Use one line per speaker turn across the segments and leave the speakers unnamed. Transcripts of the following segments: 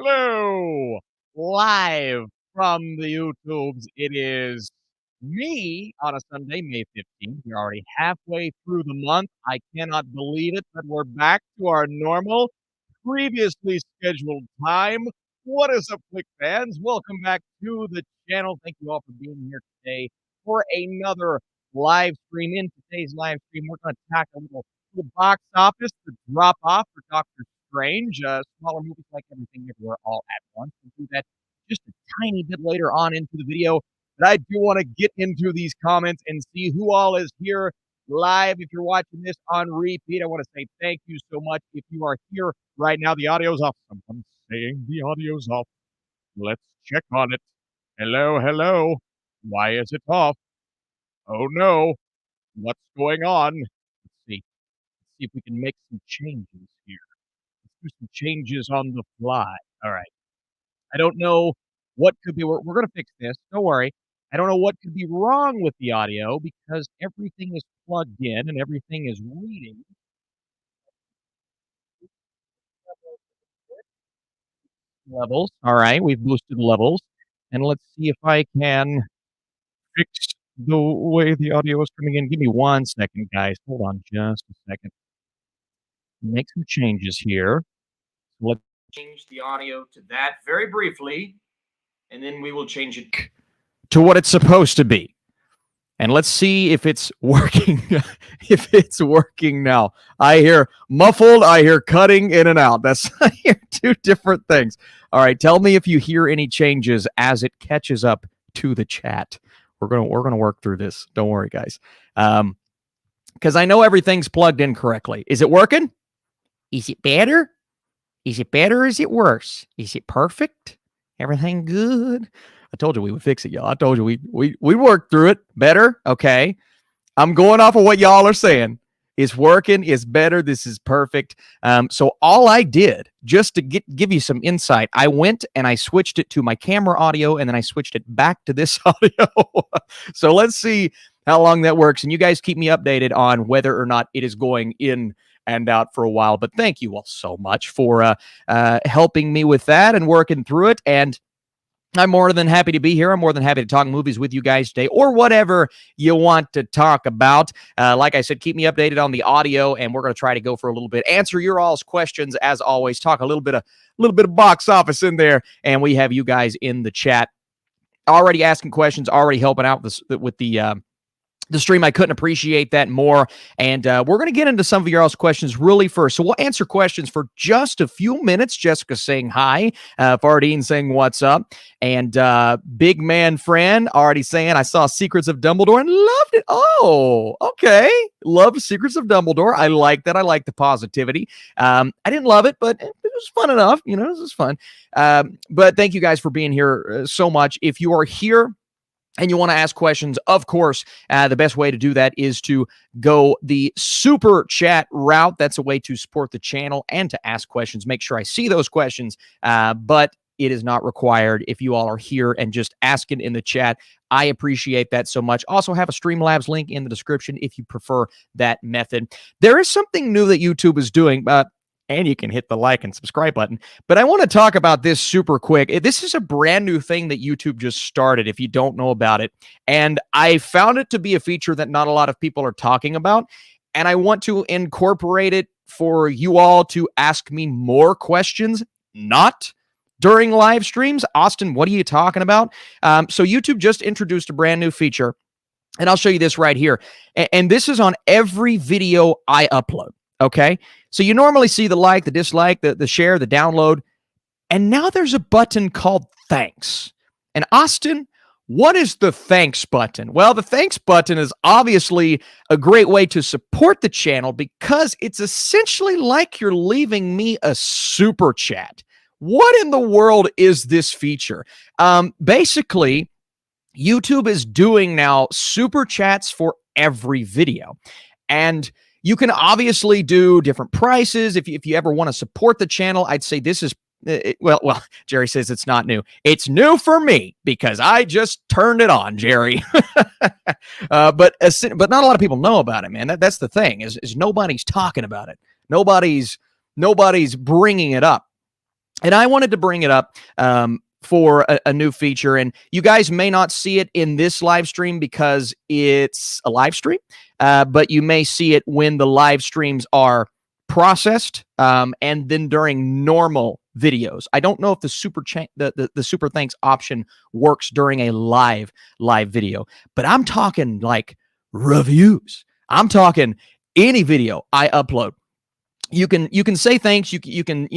Hello! Live from the YouTubes, it is me on a Sunday, May 15th. We're already halfway through the month. I cannot believe it, but we're back to our normal, previously scheduled time. What is up, Quick fans? Welcome back to the channel. Thank you all for being here today for another live stream. In today's live stream, we're going to tackle a little box office to drop off for Dr. Strange, smaller movies like Everything Everywhere All at Once. We'll do that just a tiny bit later on into the video. But I do want to get into these comments and see who all is here live. If you're watching this on repeat, I want to say thank you so much. If you are here right now, the audio's off. Someone's saying the audio's off. Let's check on it. Hello, hello. Why is it off? Oh no. What's going on? Let's see. Let's see if we can make some changes here. Do some changes on the fly. All right. I don't know what could be. We're going to fix this. Don't worry. I don't know what could be wrong with the audio because everything is plugged in and everything is reading. Levels. All right. We've boosted levels. And let's see if I can fix the way the audio is coming in. Give me 1 second, guys. Hold on just a second. Make some changes here. Let's change the audio to that very briefly, and then we will change it to what it's supposed to be. And let's see if it's working. If it's working now. I hear muffled. I hear cutting in and out. I hear two different things. All right. Tell me if you hear any changes as it catches up to the chat. We're gonna work through this. Don't worry, guys. Because I know everything's plugged in correctly. Is it working? Is it better? Is it better or is it worse? Is it perfect? Everything good? I told you we would fix it, y'all. I told you we worked through it. Better? Okay. I'm going off of what y'all are saying. It's working. It's better. This is perfect. So all I did, just to give you some insight, I went and I switched it to my camera audio, and then I switched it back to this audio. So let's see how long that works. And you guys keep me updated on whether or not it is going in and out for a while. But thank you all so much for helping me with that and working through it. And I'm more than happy to be here. I'm more than happy to talk movies with you guys today, or whatever you want to talk about. Like I said, keep me updated on the audio, and we're going to try to go for a little bit, answer your all's questions as always, talk a little bit of box office in there, and we have you guys in the chat already asking questions, already helping out with the stream. I couldn't appreciate that more. And we're going to get into some of your all's questions really first. So we'll answer questions for just a few minutes. Jessica saying hi. Fardine saying what's up. And Big Man Friend already saying, I saw Secrets of Dumbledore and loved it. Oh, okay. Love Secrets of Dumbledore. I like that. I like the positivity. I didn't love it, but it was fun enough. You know, this was fun. But thank you guys for being here so much. If you are here and you want to ask questions, of course, the best way to do that is to go the super chat route. That's a way to support the channel and to ask questions. Make sure I see those questions, but it is not required if you all are here and just ask it in the chat. I appreciate that so much. Also have a Streamlabs link in the description if you prefer that method. There is something new that YouTube is doing, and you can hit the like and subscribe button. But I want to talk about this super quick. This is a brand new thing that YouTube just started, if you don't know about it. And I found it to be a feature that not a lot of people are talking about. And I want to incorporate it for you all to ask me more questions, not during live streams. Austin, what are you talking about? So YouTube just introduced a brand new feature. And I'll show you this right here. And this is on every video I upload. Okay, so you normally see the like, the dislike, the share, the download, and now there's a button called thanks. And Austin, what is the thanks button? Well, the thanks button is obviously a great way to support the channel because it's essentially like you're leaving me a super chat. What in the world is this feature? Basically, YouTube is doing now super chats for every video. And you can obviously do different prices. If you ever want to support the channel, I'd say this is, well, Jerry says it's not new. It's new for me because I just turned it on, Jerry. But not a lot of people know about it, man. That's the thing is nobody's talking about it. Nobody's bringing it up. And I wanted to bring it up for a new feature. And you guys may not see it in this live stream because it's a live stream, but you may see it when the live streams are processed and then during normal videos. I don't know if the super thanks option works during a live video, but I'm talking like reviews. I'm talking any video I upload. You can say thanks. You can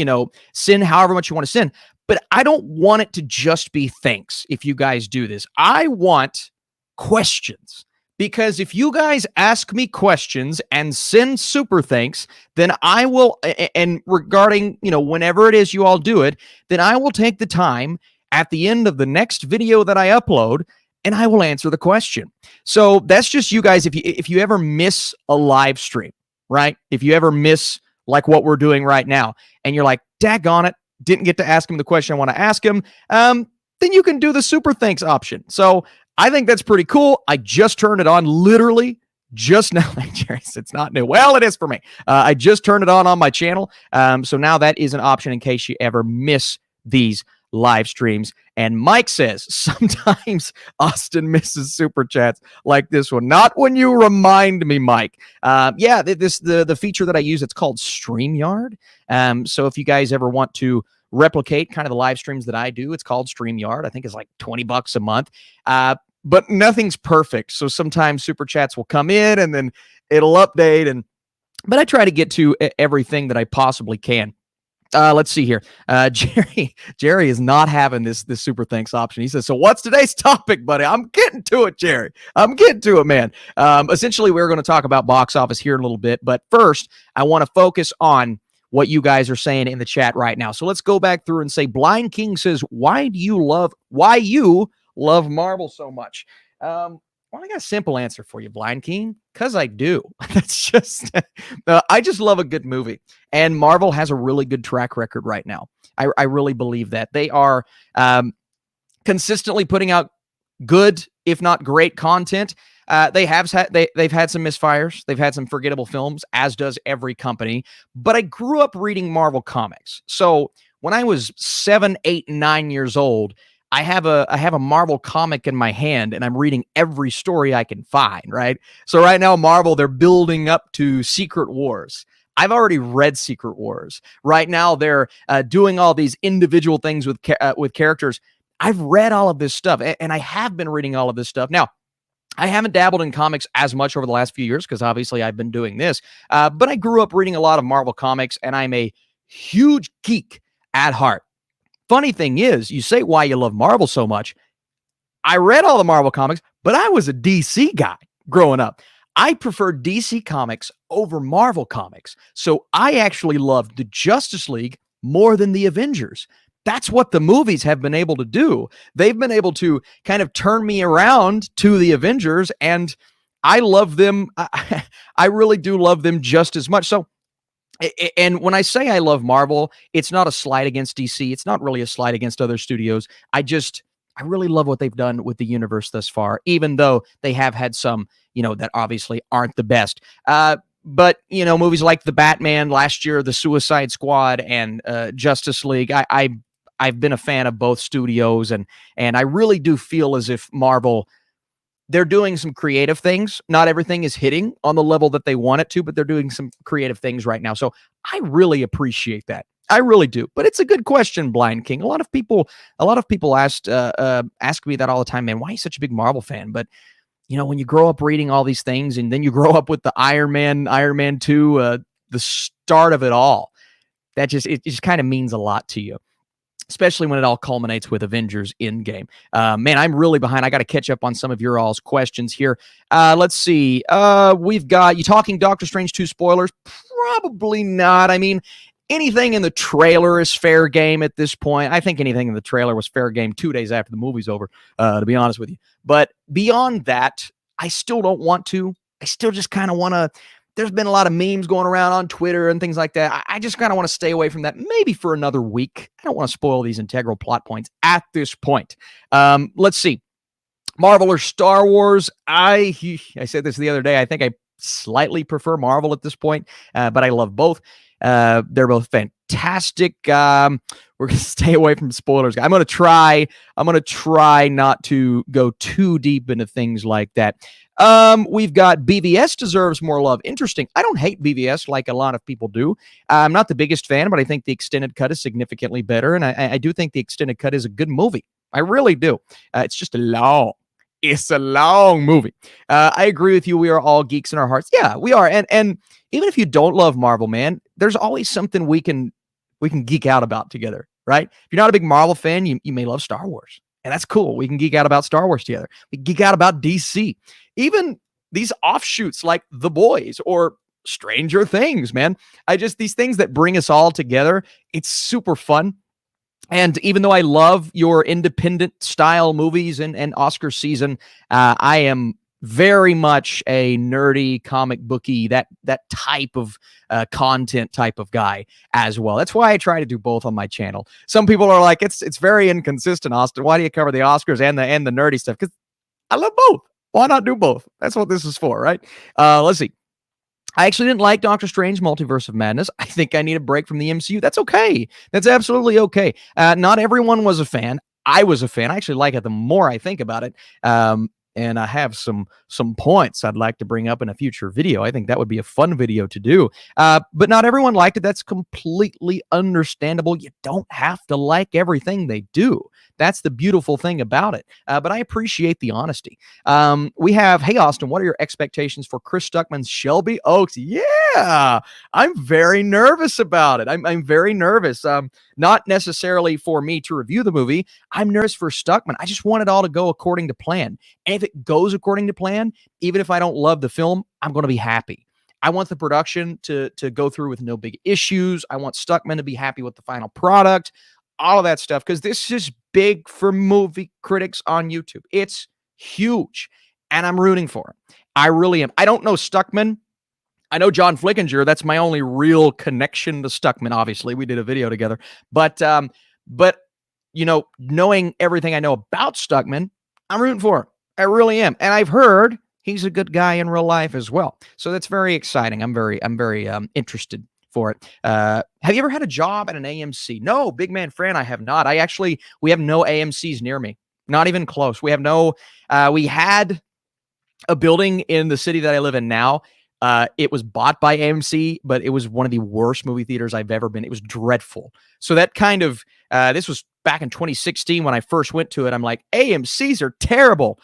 send however much you want to send, but I don't want it to just be thanks. If you guys do this, I want questions, because if you guys ask me questions and send super thanks, then I will. And regarding whenever it is you all do it, then I will take the time at the end of the next video that I upload, and I will answer the question. So that's just you guys. If you ever miss a live stream, right? If you ever miss like what we're doing right now, and you're like, daggone it, didn't get to ask him the question I want to ask him, then you can do the super thanks option. So I think that's pretty cool. I just turned it on literally just now. Jerry says it's not new. Well, it is for me. I just turned it on my channel. So now that is an option in case you ever miss these live streams. And Mike says sometimes Austin misses super chats like this one. Not when you remind me, Mike. Yeah, the feature that I use, it's called StreamYard. So if you guys ever want to replicate kind of the live streams that I do, it's called StreamYard. I think it's like $20 a month. But nothing's perfect. So sometimes super chats will come in and then it'll update, but I try to get to everything that I possibly can. Let's see here. Jerry is not having this super thanks option. He says, so what's today's topic, buddy? I'm getting to it, Jerry. I'm getting to it, man. Essentially, we're going to talk about box office here in a little bit. But first, I want to focus on what you guys are saying in the chat right now. So let's go back through and say, Blind King says, why you love Marvel so much? Well, I got a simple answer for you, Blind King. Because I do. That's just, I just love a good movie. And Marvel has a really good track record right now. I really believe that. They are consistently putting out good, if not great content. They've had some misfires. They've had some forgettable films, as does every company. But I grew up reading Marvel comics. So when I was 7, 8, 9 years old, I have a Marvel comic in my hand, and I'm reading every story I can find, right? So right now, Marvel, they're building up to Secret Wars. I've already read Secret Wars. Right now, they're doing all these individual things with characters. I've read all of this stuff, and I have been reading all of this stuff. Now, I haven't dabbled in comics as much over the last few years because obviously I've been doing this, but I grew up reading a lot of Marvel comics, and I'm a huge geek at heart. Funny thing is, you say why you love Marvel so much. I read all the Marvel comics, but I was a DC guy growing up. I preferred DC comics over Marvel comics. So I actually loved the Justice League more than the Avengers. That's what the movies have been able to do. They've been able to kind of turn me around to the Avengers, and I love them. I really do love them just as much. So, and when I say I love Marvel, it's not a slight against DC. It's not really a slight against other studios. I really love what they've done with the universe thus far, even though they have had some, that obviously aren't the best. But, movies like The Batman last year, The Suicide Squad, and Justice League, I've been a fan of both studios, and I really do feel as if Marvel, they're doing some creative things. Not everything is hitting on the level that they want it to, but they're doing some creative things right now. So I really appreciate that. I really do. But it's a good question, Blind King. A lot of people ask me that all the time, man, why are you such a big Marvel fan? But when you grow up reading all these things, and then you grow up with the Iron Man 2, the start of it all, it just kind of means a lot to you. Especially when it all culminates with Avengers Endgame. Man, I'm really behind. I got to catch up on some of your all's questions here. Let's see. We've got, you talking Doctor Strange 2 spoilers? Probably not. I mean, anything in the trailer is fair game at this point. I think anything in the trailer was fair game 2 days after the movie's over, to be honest with you. But beyond that, I still don't want to. I still just kind of want to. There's been a lot of memes going around on Twitter and things like that. I just kind of want to stay away from that, maybe for another week. I don't want to spoil these integral plot points at this point. Let's see. Marvel or Star Wars? I said this the other day. I think I slightly prefer Marvel at this point, but I love both. They're both fantastic. We're gonna stay away from spoilers. I'm gonna try not to go too deep into things like that. We've got BVS deserves more love. Interesting. I don't hate BVS like a lot of people do. I'm not the biggest fan, but I think the extended cut is significantly better, and I do think the extended cut is a good movie. I really do. It's just it's a long movie. I agree with you. We are all geeks in our hearts. Yeah, we are. And even if you don't love Marvel, man, there's always something we can geek out about together, right? If you're not a big Marvel fan, you may love Star Wars. And that's cool. We can geek out about Star Wars together. We geek out about DC. Even these offshoots like The Boys or Stranger Things, man. These things that bring us all together, it's super fun. And even though I love your independent style movies and Oscar season, I am very much a nerdy comic booky, that type of content type of guy as well. That's why I try to do both on my channel. Some people are like, it's very inconsistent, Austin. Why do you cover the Oscars and the nerdy stuff? Because I love both. Why not do both? That's what this is for, right? Let's see. I actually didn't like Doctor Strange Multiverse of Madness. I think I need a break from the MCU. That's okay. That's absolutely okay. Not everyone was a fan. I was a fan. I actually like it the more I think about it. And I have some points I'd like to bring up in a future video. I think that would be a fun video to do. But not everyone liked it. That's completely understandable. You don't have to like everything they do. That's the beautiful thing about it. But I appreciate the honesty. We have, hey, Austin, what are your expectations for Chris Stuckman's Shelby Oaks? Yeah, I'm very nervous about it. I'm very nervous. Not necessarily for me to review the movie. I'm nervous for Stuckman. I just want it all to go according to plan. And if it goes according to plan, even if I don't love the film, I'm going to be happy. I want the production to go through with no big issues. I want Stuckman to be happy with the final product, all of that stuff, because this is big for movie critics on YouTube. It's huge, and I'm rooting for him. I really am. I don't know Stuckman. I know John Flickinger. That's my only real connection to Stuckman. Obviously, we did a video together. But you know, knowing everything I know about Stuckman, I'm rooting for him. I really am. And I've heard he's a good guy in real life as well. So that's very exciting. I'm very interested for it. Have you ever had a job at an AMC? No, big man Fran, I have not. We have no AMCs near me. Not even close. We have no, we had a building in the city that I live in now. It was bought by AMC, but it was one of the worst movie theaters I've ever been. It was dreadful. So that kind of, this was back in 2016 when I first went to it. I'm like, AMCs are terrible.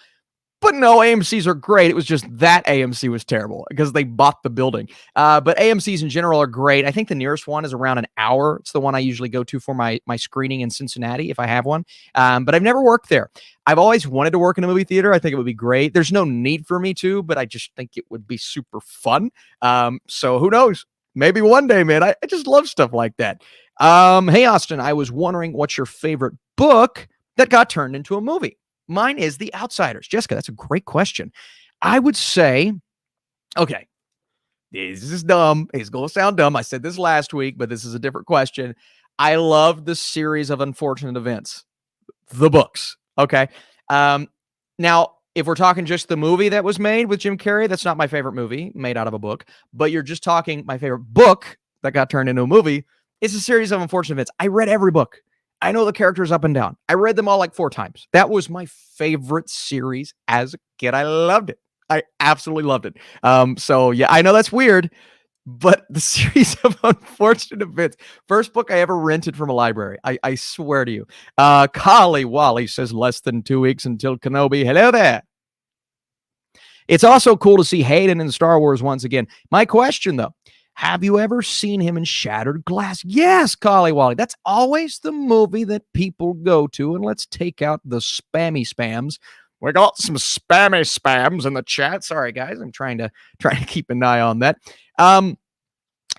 But no, AMCs are great. It was just that AMC was terrible because they bought the building. But AMCs in general are great. I think the nearest one is around an hour. It's the one I usually go to for my screening in Cincinnati, if I have one. But I've never worked there. I've always wanted to work in a movie theater. I think it would be great. There's no need for me to, but I just think it would be super fun. So who knows? Maybe one day, man. I just love stuff like that. Hey, Austin, I was wondering what's your favorite book that got turned into a movie? Mine is The Outsiders. Jessica, that's a great question. I would say, okay, this is dumb. It's going to sound dumb. I said this last week, but this is a different question. I love the series of Unfortunate Events, the books. Okay. Now, if we're talking just the movie that was made with Jim Carrey, that's not my favorite movie made out of a book, but you're just talking my favorite book that got turned into a movie. It's a series of Unfortunate Events. I read every book. I know the characters up and down. I read them all like 4 times. That was my favorite series as a kid. I loved it. I absolutely loved it. So yeah, I know that's weird, but the series of Unfortunate Events, first book I ever rented from a library. I swear to you. Collie Wally says less than 2 weeks until Kenobi. Hello there. It's also cool to see Hayden in Star Wars once again. My question though, have you ever seen him in Shattered Glass? Yes, Collie Wally. That's always the movie that people go to. And let's take out the spammy spams. We got some spammy spams in the chat. Sorry, guys. I'm trying to keep an eye on that.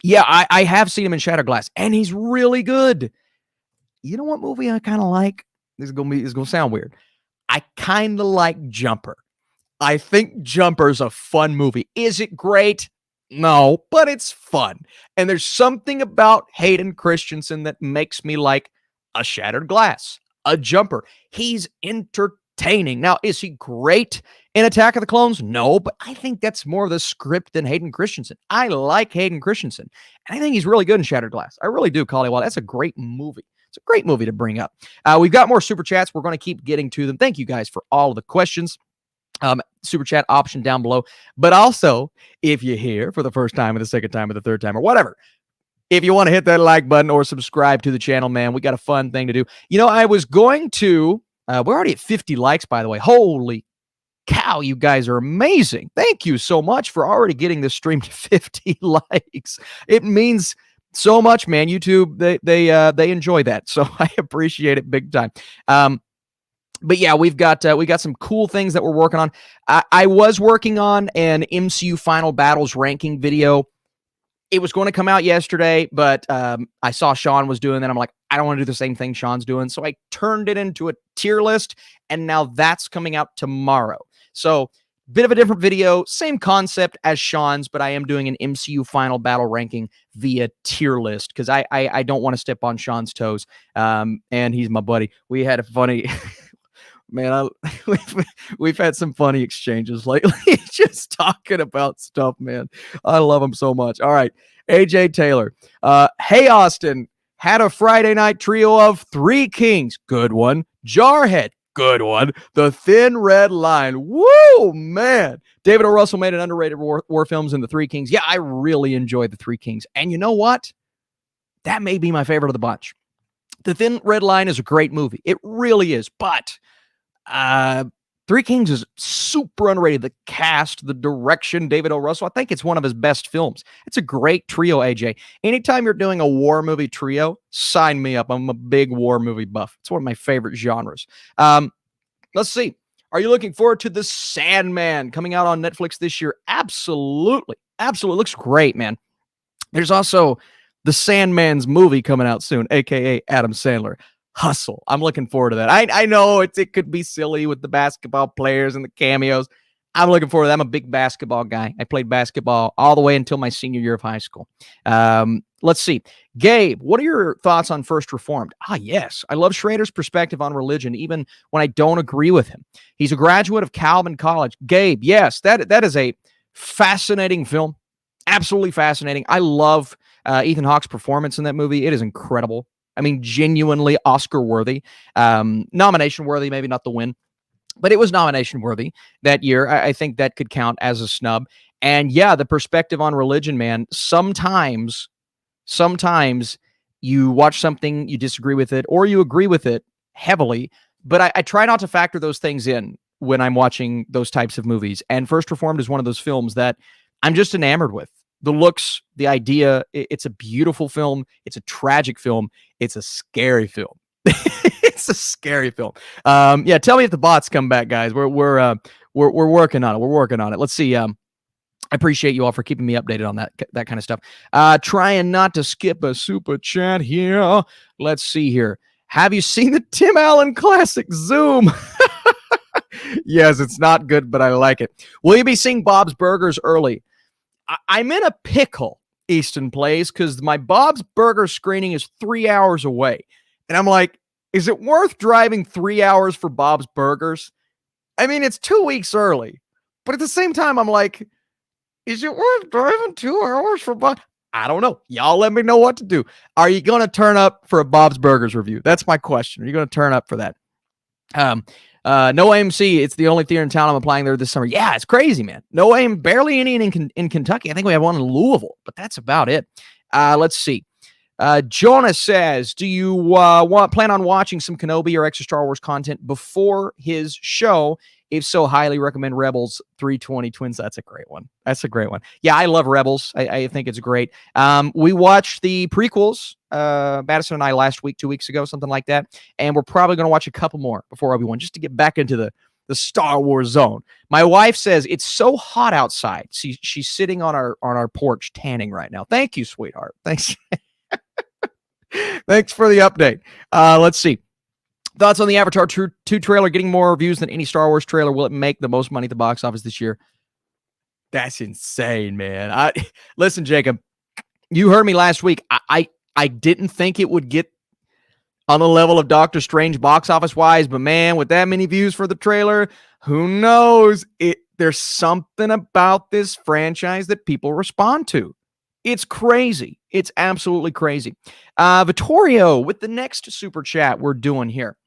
Yeah, I have seen him in Shattered Glass, and he's really good. You know what movie I kind of like? This is gonna sound weird. I kind of like Jumper. I think Jumper's a fun movie. Is it great? No, but it's fun. And there's something about Hayden Christensen that makes me like a Shattered Glass, a Jumper. He's entertaining. entertaining. Now, is he great in Attack of the Clones? No, but I think that's more of the script than Hayden Christensen. I like Hayden Christensen, and I think he's really good in Shattered Glass. I really do, Collywall. That's a great movie. It's a great movie to bring up. We've got more super chats. We're going to keep getting to them. Thank you guys for all of the questions. Super chat option down below. But also, if you're here for the first time or the second time or the third time or whatever, if you want to hit that like button or subscribe to the channel, man, we got a fun thing to do. You know, I was going to, we're already at 50 likes, by the way. Holy cow, you guys are amazing. Thank you so much for already getting this stream to 50 likes. It means so much, man. YouTube, they enjoy that. So I appreciate it big time. But yeah, we got some cool things that we're working on. I was working on an MCU Final Battles ranking video. It was going to come out yesterday, but I saw Sean was doing that. I'm like, I don't want to do the same thing Sean's doing. So I turned it into a tier list, and now that's coming out tomorrow. So bit of a different video, same concept as Sean's, but I am doing an MCU Final Battle ranking via tier list because I don't want to step on Sean's toes. And he's my buddy. We had a funny... Man, we've had some funny exchanges lately, just talking about stuff, man. I love him so much. All right, AJ Taylor. Hey, Austin, had a Friday night trio of Three Kings. Good one. Jarhead. Good one. The Thin Red Line. Woo, man. David O. Russell made an underrated war films in The Three Kings. Yeah, I really enjoyed The Three Kings. And you know what? That may be my favorite of the bunch. The Thin Red Line is a great movie. It really is, but... Three Kings is super underrated. The cast, the direction, David O. Russell. I think it's one of his best films. It's a great trio, AJ. Anytime you're doing a war movie trio, sign me up. I'm a big war movie buff. It's one of my favorite genres. Let's see. Are you looking forward to The Sandman coming out on Netflix this year? Absolutely. Absolutely. Looks great, man. There's also The Sandman's movie coming out soon, a.k.a. Adam Sandler. Hustle. I'm looking forward to that. I know it could be silly with the basketball players and the cameos. I'm looking forward to that. I'm a big basketball guy. I played basketball all the way until my senior year of high school. Let's see. Gabe, what are your thoughts on First Reformed? Yes. I love Schrader's perspective on religion, even when I don't agree with him. He's a graduate of Calvin College. Gabe, yes, that is a fascinating film. Absolutely fascinating. I love Ethan Hawke's performance in that movie. It is incredible. I mean, genuinely Oscar-worthy, nomination-worthy, maybe not the win, but it was nomination-worthy that year. I think that could count as a snub. And yeah, the perspective on religion, man, sometimes you watch something, you disagree with it, or you agree with it heavily, but I try not to factor those things in when I'm watching those types of movies. And First Reformed is one of those films that I'm just enamored with. The looks, the idea, it's a beautiful film. It's a tragic film. It's a scary film. It's a scary film. Yeah, tell me if the bots come back, guys. We're working on it. We're working on it. Let's see. I appreciate you all for keeping me updated on that kind of stuff. Trying not to skip a super chat here. Let's see here. Have you seen the Tim Allen classic Zoom? Yes, it's not good, but I like it. Will you be seeing Bob's Burgers early? I'm in a pickle, Easton Plays, because my Bob's Burger screening is 3 hours away. And I'm like, is it worth driving 3 hours for Bob's Burgers? I mean, it's 2 weeks early. But at the same time, I'm like, is it worth driving 2 hours for Bob? I don't know. Y'all let me know what to do. Are you going to turn up for a Bob's Burgers review? That's my question. Are you going to turn up for that? No AMC. It's the only theater in town. I'm applying there this summer. Yeah, it's crazy, man. No AMC, barely any in Kentucky. I think we have one in Louisville, but that's about it. Let's see. Jonah says, do you plan on watching some Kenobi or extra Star Wars content before his show? If so, highly recommend Rebels 320 Twins. That's a great one. That's a great one. Yeah, I love Rebels. I think it's great. We watched the prequels, Madison and I, last week, 2 weeks ago, something like that. And we're probably going to watch a couple more before Obi-Wan, just to get back into the Star Wars zone. My wife says it's so hot outside. She's sitting on our porch tanning right now. Thank you, sweetheart. Thanks. Thanks for the update. Let's see. Thoughts on the Avatar 2 trailer getting more views than any Star Wars trailer? Will it make the most money at the box office this year? That's insane, man. Listen, Jacob, you heard me last week. I didn't think it would get
on the level of Doctor Strange box office wise, but man, with that many views for the trailer, who knows? There's something about this franchise that people respond to. It's crazy. It's absolutely crazy. Vittorio with the next super chat we're doing here.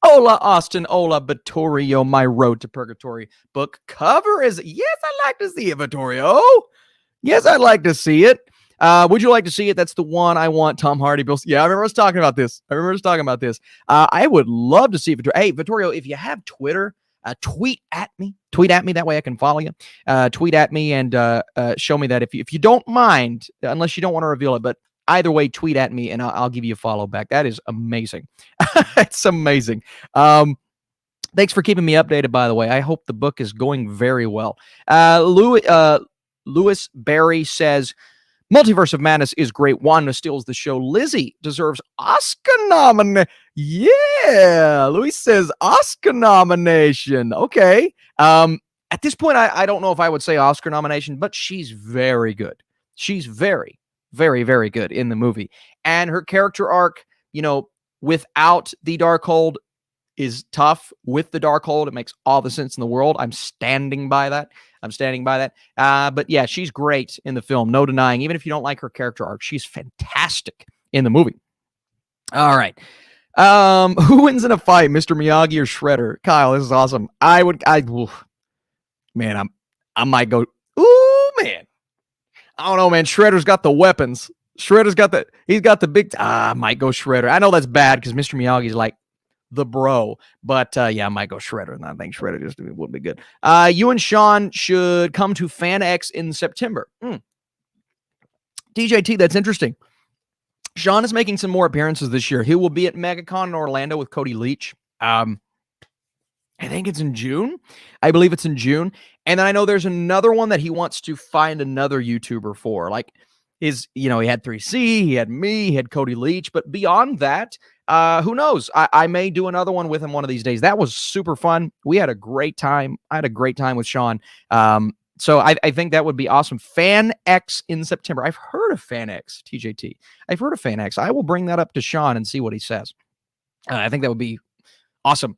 Hola, Austin. Hola, Vittorio. My Road to Purgatory book cover is, yes, I'd like to see it, Vittorio. Yes, I'd like to see it. Would you like to see it? That's the one I want. Tom Hardy. Bill. Yeah, I remember us talking about this. I would love to see it. Hey, Vittorio, if you have Twitter, tweet at me. Tweet at me. That way I can follow you. Tweet at me and show me that if you don't mind, unless you don't want to reveal it. But either way, tweet at me and I'll give you a follow back. That is amazing. It's amazing. Thanks for keeping me updated, by the way. I hope the book is going very well. Lewis Barry says, Multiverse of Madness is great. Wanda steals the show. Lizzie deserves Oscar nomination. Yeah, Luis says Oscar nomination. Okay. At this point, I don't know if I would say Oscar nomination, but she's very good. She's very, very, very good in the movie. And her character arc, without the Darkhold is tough. With the Darkhold, it makes all the sense in the world. I'm standing by that. But yeah, she's great in the film. No denying. Even if you don't like her character arc, she's fantastic in the movie. All right. Who wins in a fight, Mr. Miyagi or Shredder? Kyle, this is awesome. I might go. Ooh, man. I don't know, man. Shredder's got the weapons. He's got the big. I might go Shredder. I know that's bad because Mr. Miyagi's like the bro, but yeah, I might go Shredder, and I think Shredder just would be good. You and Sean should come to Fan X in September. DJT, that's interesting. Sean is making some more appearances this year. He will be at MegaCon in Orlando with Cody Leach. I think it's in June. I believe it's in June. And then I know there's another one that he wants to find another YouTuber for. Like he had 3C, he had me, he had Cody Leach, but beyond that, who knows? I may do another one with him one of these days. That was super fun. We had a great time. I had a great time with Sean. So I think that would be awesome. Fan X in September. I've heard of Fan X, TJT. I've heard of Fan X. I will bring that up to Sean and see what he says. I think that would be awesome.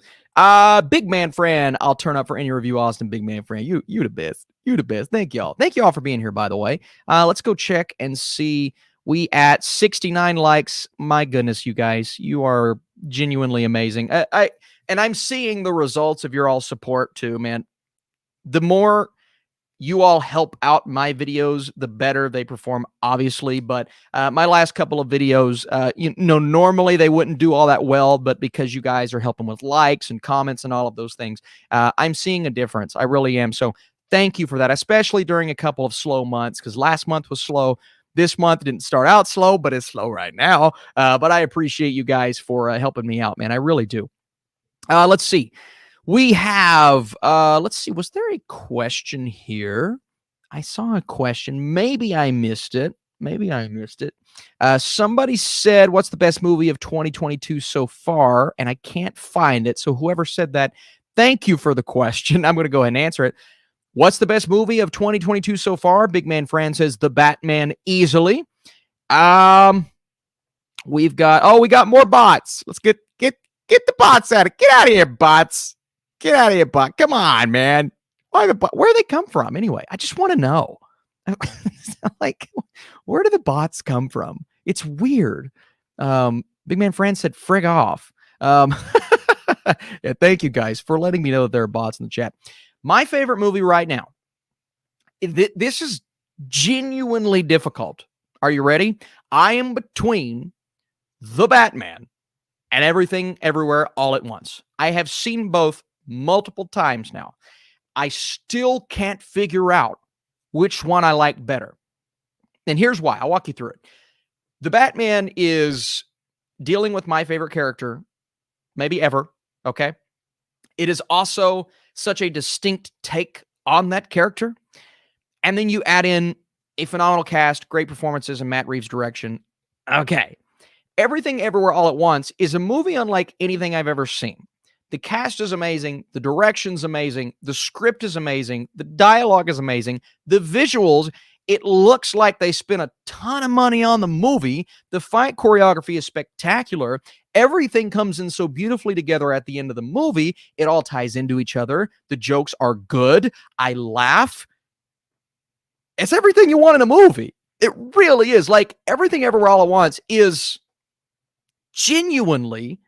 Big Man Fran, I'll turn up for any review, Austin. Big Man Fran, you the best. You the best. Thank y'all. Thank y'all for being here, by the way. Let's go check and see. We at 69 likes. My goodness, you guys, you are genuinely amazing. I'm seeing the results of your all support too, man. The more you all help out my videos, the better they perform, obviously. But my last couple of videos, normally they wouldn't do all that well, but because you guys are helping with likes and comments and all of those things, I'm seeing a difference. I really am. So thank you for that, especially during a couple of slow months, because last month was slow. This month didn't start out slow, but it's slow right now. But I appreciate you guys for helping me out, man. I really do. Let's see. We have, let's see. Was there a question here? I saw a question. Maybe I missed it. Somebody said, what's the best movie of 2022 so far? And I can't find it. So whoever said that, thank you for the question. I'm going to go ahead and answer it. What's the best movie of 2022 so far? Big Man Fran says The Batman easily. We got more bots. Let's get the bots out. Get out of here, bots. Get out of here, bot. Come on, man. Where do they come from anyway? I just want to know. Like, where do the bots come from? It's weird. Big Man Fran said frig off. Yeah, thank you guys for letting me know that there are bots in the chat. My favorite movie right now. This is genuinely difficult. Are you ready? I am between The Batman and Everything Everywhere All at Once. I have seen both multiple times now. I still can't figure out which one I like better. And here's why. I'll walk you through it. The Batman is dealing with my favorite character, maybe ever, okay? It is also such a distinct take on that character. And then you add in a phenomenal cast, great performances, and Matt Reeves' direction. Okay. Everything Everywhere All at Once is a movie unlike anything I've ever seen. The cast is amazing. The direction's amazing. The script is amazing. The dialogue is amazing. The visuals, It looks like they spent a ton of money on the movie. The fight choreography is spectacular. Everything comes in so beautifully together at the end of the movie. It all ties into each other. The jokes are good. I laugh. It's everything you want in a movie. It really is. Like, Everything Everywhere All at Once is genuinely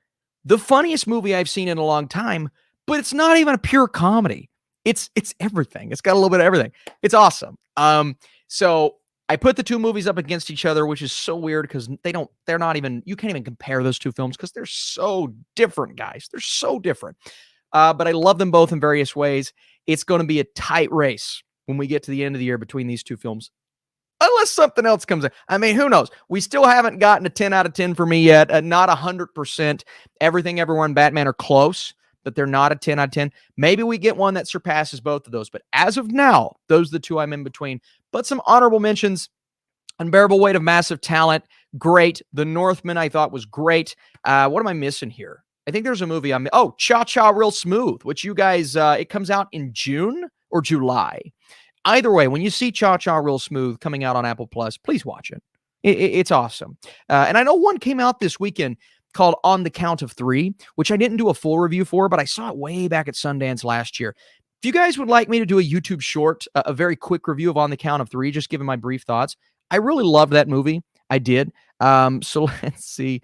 the funniest movie I've seen in a long time, but it's not even a pure comedy. It's everything. It's got a little bit of everything. It's awesome. So I put the two movies up against each other, which is so weird because they're not even, you can't even compare those two films because they're so different, guys. They're so different. But I love them both in various ways. It's going to be a tight race when we get to the end of the year between these two films. Unless something else comes in. I mean, who knows? We still haven't gotten a 10 out of 10 for me yet. Not 100%. Everything, Everywhere, and Batman are close, but they're not a 10 out of 10. Maybe we get one that surpasses both of those. But as of now, those are the two I'm in between. But some honorable mentions. Unbearable Weight of Massive Talent. Great. The Northman, I thought, was great. What am I missing here? I think there's a movie. Cha-Cha Real Smooth, which you guys, it comes out in June or July. Either way, when you see Cha-Cha Real Smooth coming out on Apple Plus, please watch it. It's awesome. And I know one came out this weekend called On the Count of Three, which I didn't do a full review for, but I saw it way back at Sundance last year. If you guys would like me to do a YouTube short, a very quick review of On the Count of Three, just giving my brief thoughts, I really loved that movie. I did. So let's see.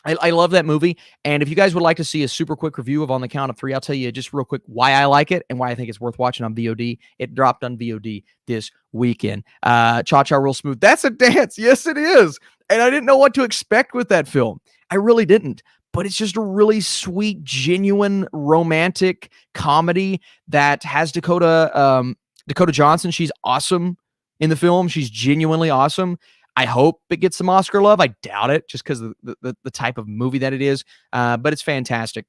I love that movie. And if you guys would like to see a super quick review of On the Count of Three, I'll tell you just real quick why I like it and why I think it's worth watching on VOD. It dropped on VOD this weekend. Cha-Cha Real Smooth. That's a dance. Yes, it is. And I didn't know what to expect with that film. I really didn't. But it's just a really sweet, genuine, romantic comedy that has Dakota Johnson. She's awesome in the film. She's genuinely awesome. I hope it gets some Oscar love. I doubt it just because of the type of movie that it is, but it's fantastic.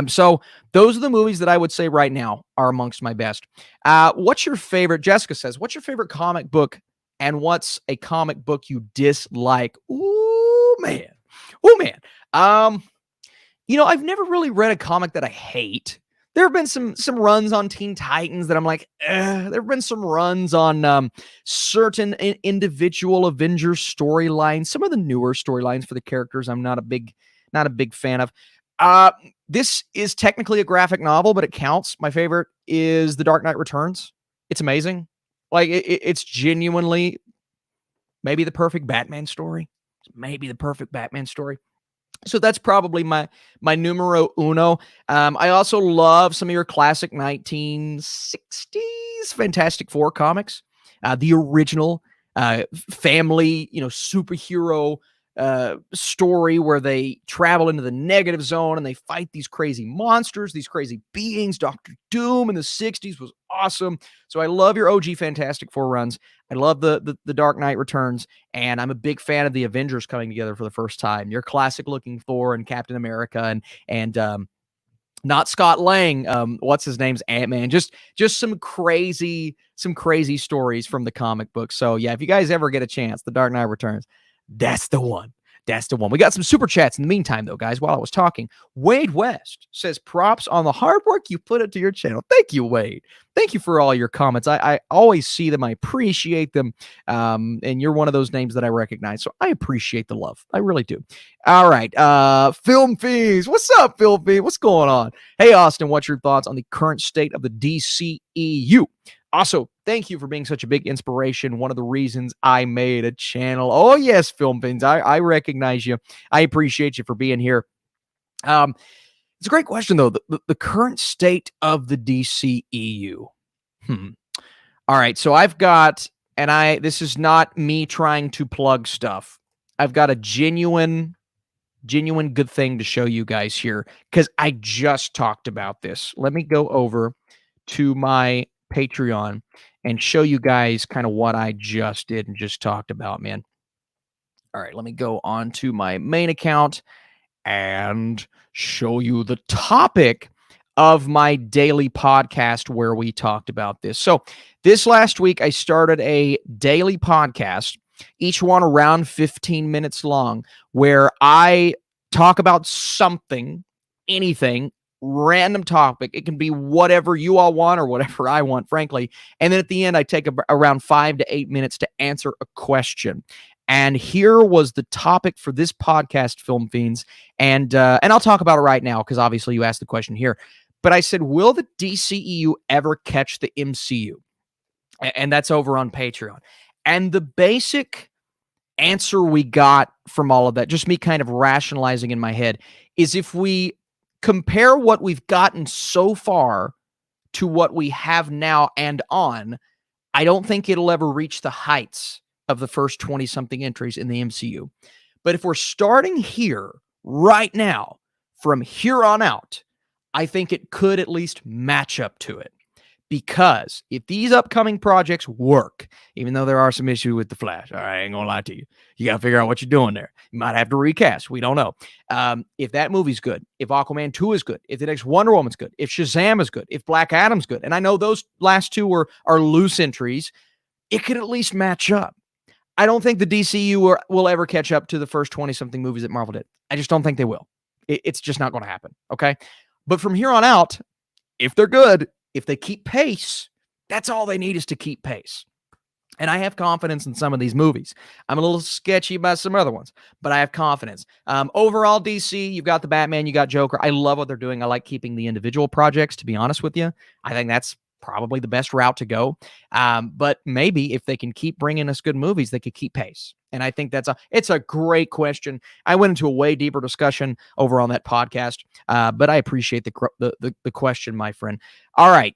So those are the movies that I would say right now are amongst my best. What's your favorite? Jessica says, what's your favorite comic book and what's a comic book you dislike? Ooh, man. I've never really read a comic that I hate. There have been some runs on Teen Titans that I'm like, there have been some runs on certain individual Avengers storylines. Some of the newer storylines for the characters I'm not a big fan of. This is technically a graphic novel, but it counts. My favorite is The Dark Knight Returns. It's amazing. Like it's genuinely maybe the perfect Batman story. So that's probably my numero uno. I also love some of your classic 1960s Fantastic Four comics. The original family, superhero story where they travel into the negative zone and they fight these crazy monsters, these crazy beings. Dr. Doom in the 60s was awesome. So I love your OG Fantastic Four runs. I love the Dark Knight Returns, and I'm a big fan of the Avengers coming together for the first time. Your classic looking Thor and Captain America and not Scott Lang. What's his name's Ant-Man. Just some crazy stories from the comic book. So yeah, if you guys ever get a chance, The Dark Knight Returns, that's the one. We got some super chats in the meantime, though, guys, while I was talking. Wade West says, props on the hard work you put into your channel. Thank you, Wade. Thank you for all your comments. I always see them. I appreciate them. And you're one of those names that I recognize. So I appreciate the love. I really do. All right. Film Fiends. What's up, Film Fiends? What's going on? Hey, Austin, what's your thoughts on the current state of the DCEU? Also, thank you for being such a big inspiration. One of the reasons I made a channel. Oh, yes, Film Fins. I recognize you. I appreciate you for being here. It's a great question, though. The current state of the DCEU. All right. So I've got, and this is not me trying to plug stuff. I've got a genuine good thing to show you guys here because I just talked about this. Let me go over to my Patreon and show you guys kind of what I just did and just talked about, man. All right, let me go on to my main account and show you the topic of my daily podcast where we talked about this. So this last week, I started a daily podcast, each one around 15 minutes long, where I talk about something, anything, random topic. It can be whatever you all want or whatever I want, frankly. And then at the end, I take around 5 to 8 minutes to answer a question. And here was the topic for this podcast, Film Fiends. And I'll talk about it right now because obviously you asked the question here. But I said, will the DCEU ever catch the MCU? And that's over on Patreon. And the basic answer we got from all of that, just me kind of rationalizing in my head, is if we compare what we've gotten so far to what we have now and on, I don't think it'll ever reach the heights of the first 20-something entries in the MCU. But if we're starting here right now, from here on out, I think it could at least match up to it. Because if these upcoming projects work, even though there are some issues with the Flash, all right, I ain't gonna lie to you. You got to figure out what you're doing there. You might have to recast. We don't know. If that movie's good, if Aquaman 2 is good, if the next Wonder Woman's good, if Shazam is good, if Black Adam's good, and I know those last two are loose entries, it could at least match up. I don't think the DCU will ever catch up to the first 20-something movies that Marvel did. I just don't think they will. It's just not going to happen, okay? But from here on out, if they're good, if they keep pace, that's all they need is to keep pace. And I have confidence in some of these movies. I'm a little sketchy about some other ones, but I have confidence. Overall, DC, you've got the Batman, you got Joker. I love what they're doing. I like keeping the individual projects, to be honest with you. I think that's probably the best route to go. But maybe if they can keep bringing us good movies, they could keep pace. And I think it's a great question. I went into a way deeper discussion over on that podcast, but I appreciate the question, my friend. All right,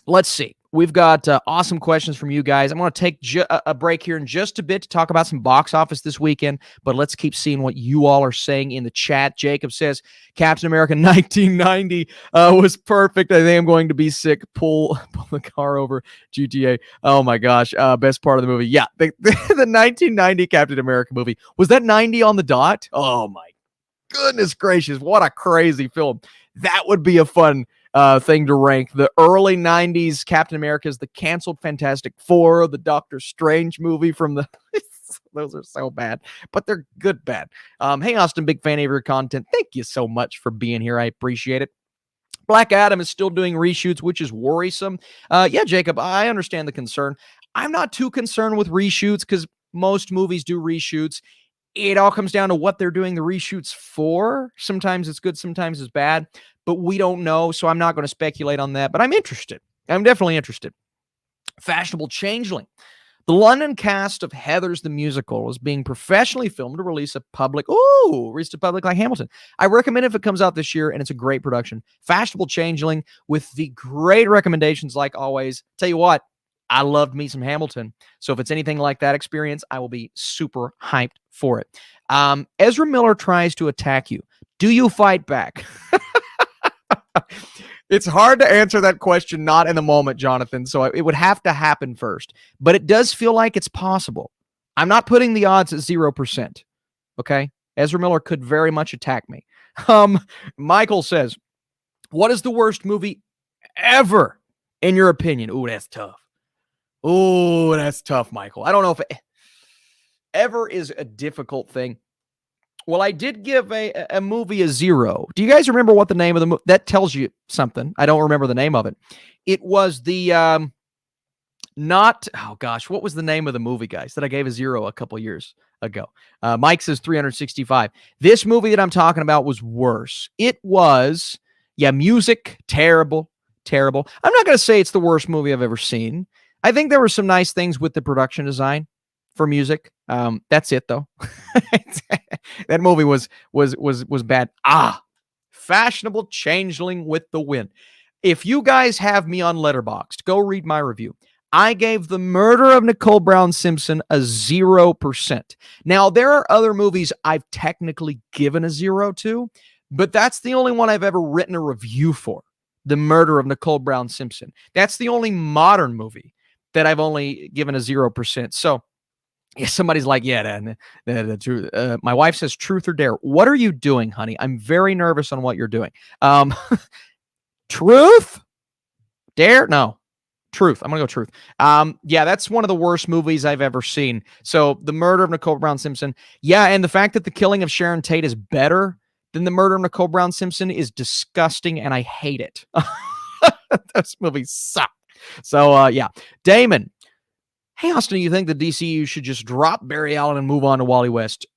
let's see. We've got awesome questions from you guys. I'm going to take a break here in just a bit to talk about some box office this weekend, but let's keep seeing what you all are saying in the chat. Jacob says, Captain America 1990 was perfect. I think I'm going to be sick. Pull the car over GTA. Oh my gosh. Best part of the movie. Yeah, the 1990 Captain America movie. Was that 90 on the dot? Oh my goodness gracious. What a crazy film. That would be a fun thing to rank. The early 90s Captain America's, the canceled Fantastic Four, the Doctor Strange movie from the those are so bad, but they're good bad. Hey Austin, big fan of your content. Thank you so much for being here. I appreciate it. Black Adam is still doing reshoots, which is worrisome. Yeah, Jacob, I understand the concern. I'm not too concerned with reshoots because most movies do reshoots. It all comes down to what they're doing the reshoots for. Sometimes it's good, sometimes it's bad, but we don't know, so I'm not going to speculate on that, but I'm interested. I'm definitely interested. Fashionable Changeling. The London cast of Heathers the Musical is being professionally filmed to release a public like Hamilton. I recommend if it comes out this year, and it's a great production. Fashionable Changeling with the great recommendations like always. Tell you what, I loved me some Hamilton. So if it's anything like that experience, I will be super hyped for it. Ezra Miller tries to attack you. Do you fight back? It's hard to answer that question not in the moment, Jonathan. So it would have to happen first. But it does feel like it's possible. I'm not putting the odds at 0%. Okay? Ezra Miller could very much attack me. Michael says, what is the worst movie ever, in your opinion? Ooh, that's tough. Oh, that's tough, Michael. I don't know if ever is a difficult thing. Well, I did give a movie a 0. Do you guys remember what the name of the movie? That tells you something. I don't remember the name of it. It was the what was the name of the movie, guys, that I gave a 0 a couple years ago? Mike says 365. This movie that I'm talking about was worse. It was, music, terrible. I'm not going to say it's the worst movie I've ever seen. I think there were some nice things with the production design for music. That's it though. That movie was bad. Fashionable Changeling with the Wind. If you guys have me on Letterboxd, go read my review. I gave The Murder of Nicole Brown Simpson a 0%. Now, there are other movies I've technically given a 0 to, but that's the only one I've ever written a review for. The Murder of Nicole Brown Simpson. That's the only modern movie that I've only given a 0%. So, yeah, somebody's like, the truth. My wife says truth or dare. What are you doing, honey? I'm very nervous on what you're doing. Truth? Dare? No. Truth. I'm going to go truth. That's one of the worst movies I've ever seen. So The Murder of Nicole Brown Simpson. Yeah, and the fact that The Killing of Sharon Tate is better then the Murder of Nicole Brown Simpson is disgusting, and I hate it. Those movies suck. So, yeah. Damon. Hey, Austin, you think the DCU should just drop Barry Allen and move on to Wally West?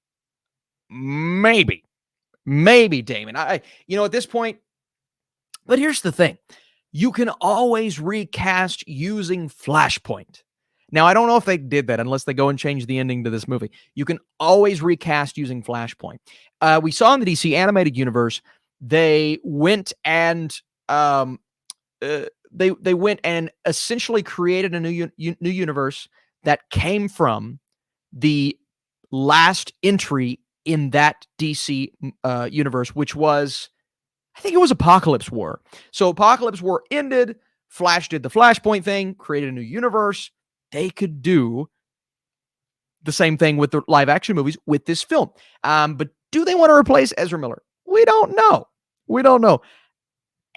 Maybe, Damon. At this point, but here's the thing. You can always recast using Flashpoint. Now, I don't know if they did that unless they go and change the ending to this movie. You can always recast using Flashpoint. We saw in the DC animated universe, they went and they went and essentially created a new universe that came from the last entry in that DC universe, which was, I think it was Apocalypse War. So Apocalypse War ended, Flash did the Flashpoint thing, created a new universe. They could do the same thing with the live action movies with this film. But do they want to replace Ezra Miller? We don't know.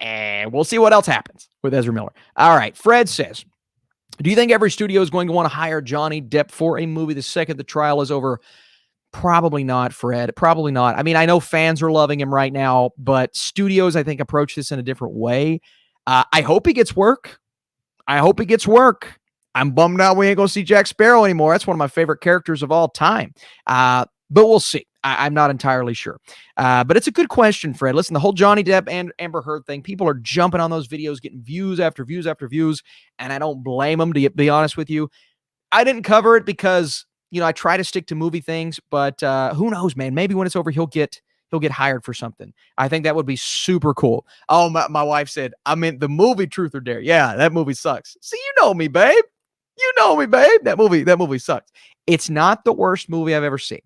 And we'll see what else happens with Ezra Miller. All right. Fred says, do you think every studio is going to want to hire Johnny Depp for a movie the second the trial is over? Probably not, Fred. Probably not. I mean, I know fans are loving him right now, but studios, I think, approach this in a different way. I hope he gets work. I'm bummed out we ain't going to see Jack Sparrow anymore. That's one of my favorite characters of all time. But we'll see. I'm not entirely sure. But it's a good question, Fred. Listen, the whole Johnny Depp and Amber Heard thing, people are jumping on those videos, getting views after views after views, and I don't blame them, to be honest with you. I didn't cover it because, I try to stick to movie things, but who knows, man? Maybe when it's over, he'll get hired for something. I think that would be super cool. Oh, my wife said, I meant the movie Truth or Dare. Yeah, that movie sucks. See, you know me, babe. That movie sucks. It's not the worst movie I've ever seen,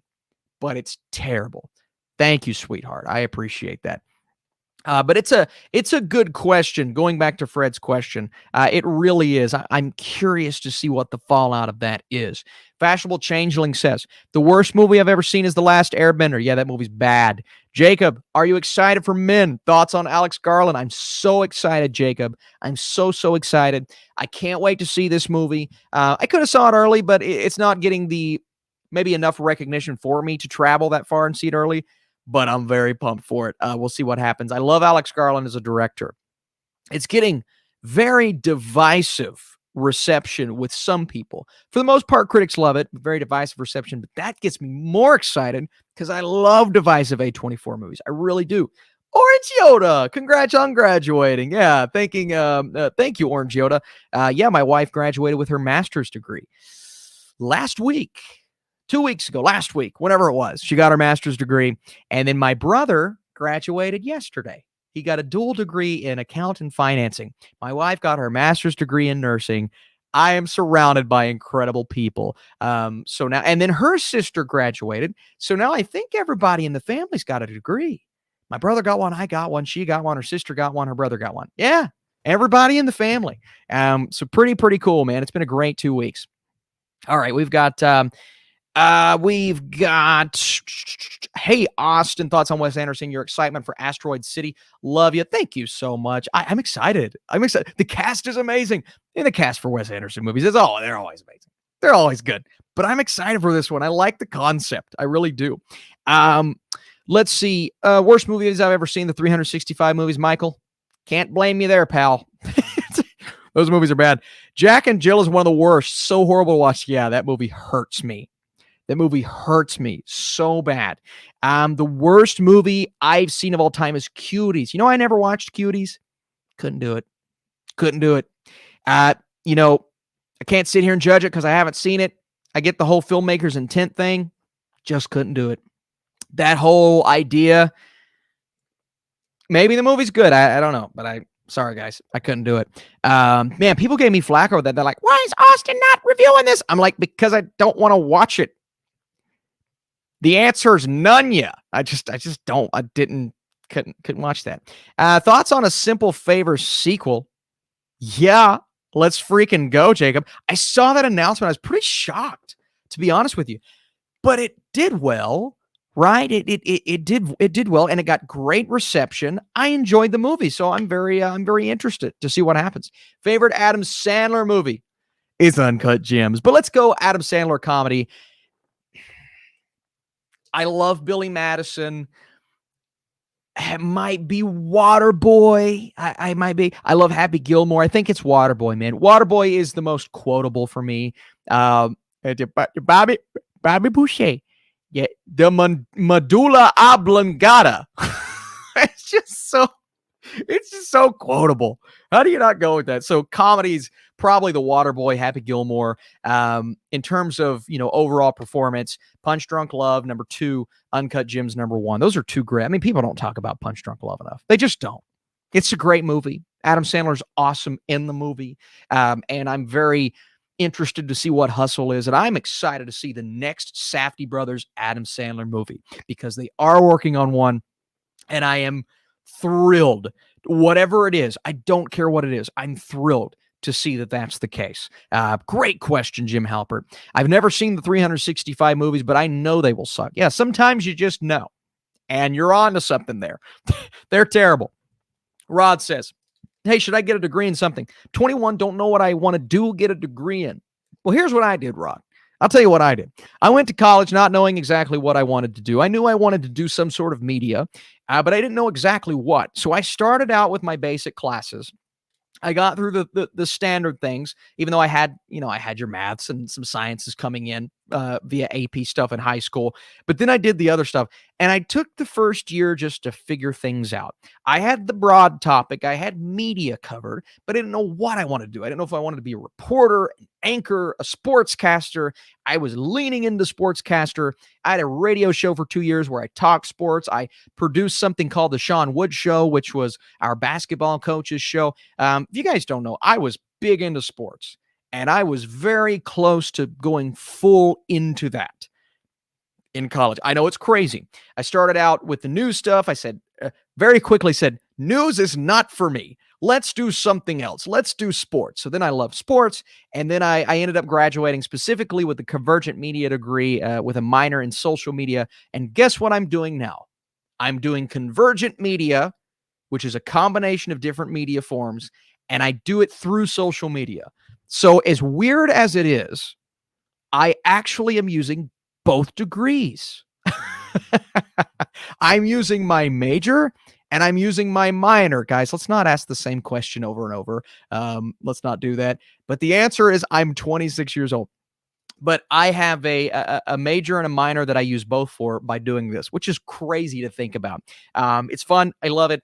but it's terrible. Thank you, sweetheart. I appreciate that. But it's a good question. Going back to Fred's question, it really is. I'm curious to see what the fallout of that is. Fashionable Changeling says, the worst movie I've ever seen is The Last Airbender. Yeah, that movie's bad. Jacob, are you excited for Men? Thoughts on Alex Garland? I'm so excited, Jacob. I'm so excited. I can't wait to see this movie. I could have saw it early, but it's not getting maybe enough recognition for me to travel that far and see it early. But I'm very pumped for it. We'll see what happens. I love Alex Garland as a director. It's getting very divisive reception with some people. For the most part, critics love it. Very divisive reception. But that gets me more excited because I love divisive A24 movies. I really do. Orange Yoda, congrats on graduating. Yeah, thank you, Orange Yoda. Yeah, my wife graduated with her master's degree last week. 2 weeks ago, last week, whenever it was, she got her master's degree. And then my brother graduated yesterday. He got a dual degree in accounting and financing. My wife got her master's degree in nursing. I am surrounded by incredible people. So now, and then her sister graduated. So now I think everybody in the family's got a degree. My brother got one. I got one. She got one. Her sister got one. Her brother got one. Yeah. Everybody in the family. So pretty cool, man. It's been a great 2 weeks. All right. We've got, hey, Austin, thoughts on Wes Anderson, your excitement for Asteroid City. Love you. Thank you so much. I'm excited. The cast is amazing. And the cast for Wes Anderson movies they're always amazing. They're always good. But I'm excited for this one. I like the concept. I really do. Let's see. Worst movies I've ever seen, the 365 movies. Michael, can't blame you there, pal. Those movies are bad. Jack and Jill is one of the worst. So horrible to watch. Yeah, that movie hurts me. That movie hurts me so bad. The worst movie I've seen of all time is Cuties. I never watched Cuties. Couldn't do it. I can't sit here and judge it because I haven't seen it. I get the whole filmmaker's intent thing. Just couldn't do it. That whole idea. Maybe the movie's good. I don't know, but sorry, guys. I couldn't do it. Man, people gave me flack over that. They're like, why is Austin not reviewing this? I'm like, because I don't want to watch it. The answer is none. Yeah, I just don't. Couldn't watch that. Thoughts on A Simple Favor sequel? Yeah, let's freaking go, Jacob. I saw that announcement. I was pretty shocked, to be honest with you, but it did well, right? It did well, and it got great reception. I enjoyed the movie, so I'm very interested to see what happens. Favorite Adam Sandler movie is Uncut Gems, but let's go Adam Sandler comedy. I love Billy Madison. It might be Waterboy. I might be. I love Happy Gilmore. I think it's Waterboy, man. Waterboy is the most quotable for me. Bobby Boucher. Yeah, the medulla oblongata. it's just so it's just so quotable. How do you not go with that? So comedies, probably The Waterboy, Happy Gilmore. In terms of overall performance, Punch Drunk Love number 2, Uncut Gems number 1. Those are two great. I mean, people don't talk about Punch Drunk Love enough. They just don't. It's a great movie. Adam Sandler's awesome in the movie, and I'm very interested to see what Hustle is, and I'm excited to see the next Safdie Brothers Adam Sandler movie because they are working on one, and I am thrilled. Whatever it is, I don't care what it is. I'm thrilled to see that that's the case. Great question, Jim Halpert. I've never seen the 365 movies, but I know they will suck. Yeah, sometimes you just know, and you're on to something there. They're terrible. Rod says, hey, should I get a degree in something? 21, don't know what I want to do, get a degree in. Well, here's what I did, Rod. I'll tell you what I did. I went to college not knowing exactly what I wanted to do. I knew I wanted to do some sort of media, but I didn't know exactly what. So I started out with my basic classes. I got through the standard things, even though I had your maths and some sciences coming in via AP stuff in high school. But then I did the other stuff, and I took the first year just to figure things out. I had the broad topic. I had media covered, but I didn't know what I wanted to do. I didn't know if I wanted to be a reporter, an anchor, a sportscaster. I was leaning into sportscaster. I had a radio show for 2 years where I talked sports. I produced something called the Sean Wood Show, which was our basketball coach's show. If you guys don't know, I was big into sports, and I was very close to going full into that in college. I know it's crazy. I started out with the news stuff. I said, very quickly said, news is not for me. Let's do something else. Let's do sports. So then I loved sports. And then I ended up graduating specifically with a convergent media degree with a minor in social media. And guess what I'm doing now? I'm doing convergent media, which is a combination of different media forms. And I do it through social media. So as weird as it is, I actually am using both degrees. I'm using my major and I'm using my minor. Guys, let's not ask the same question over and over. Let's not do that. But the answer is I'm 26 years old. But I have a major and a minor that I use both for by doing this, which is crazy to think about. It's fun. I love it.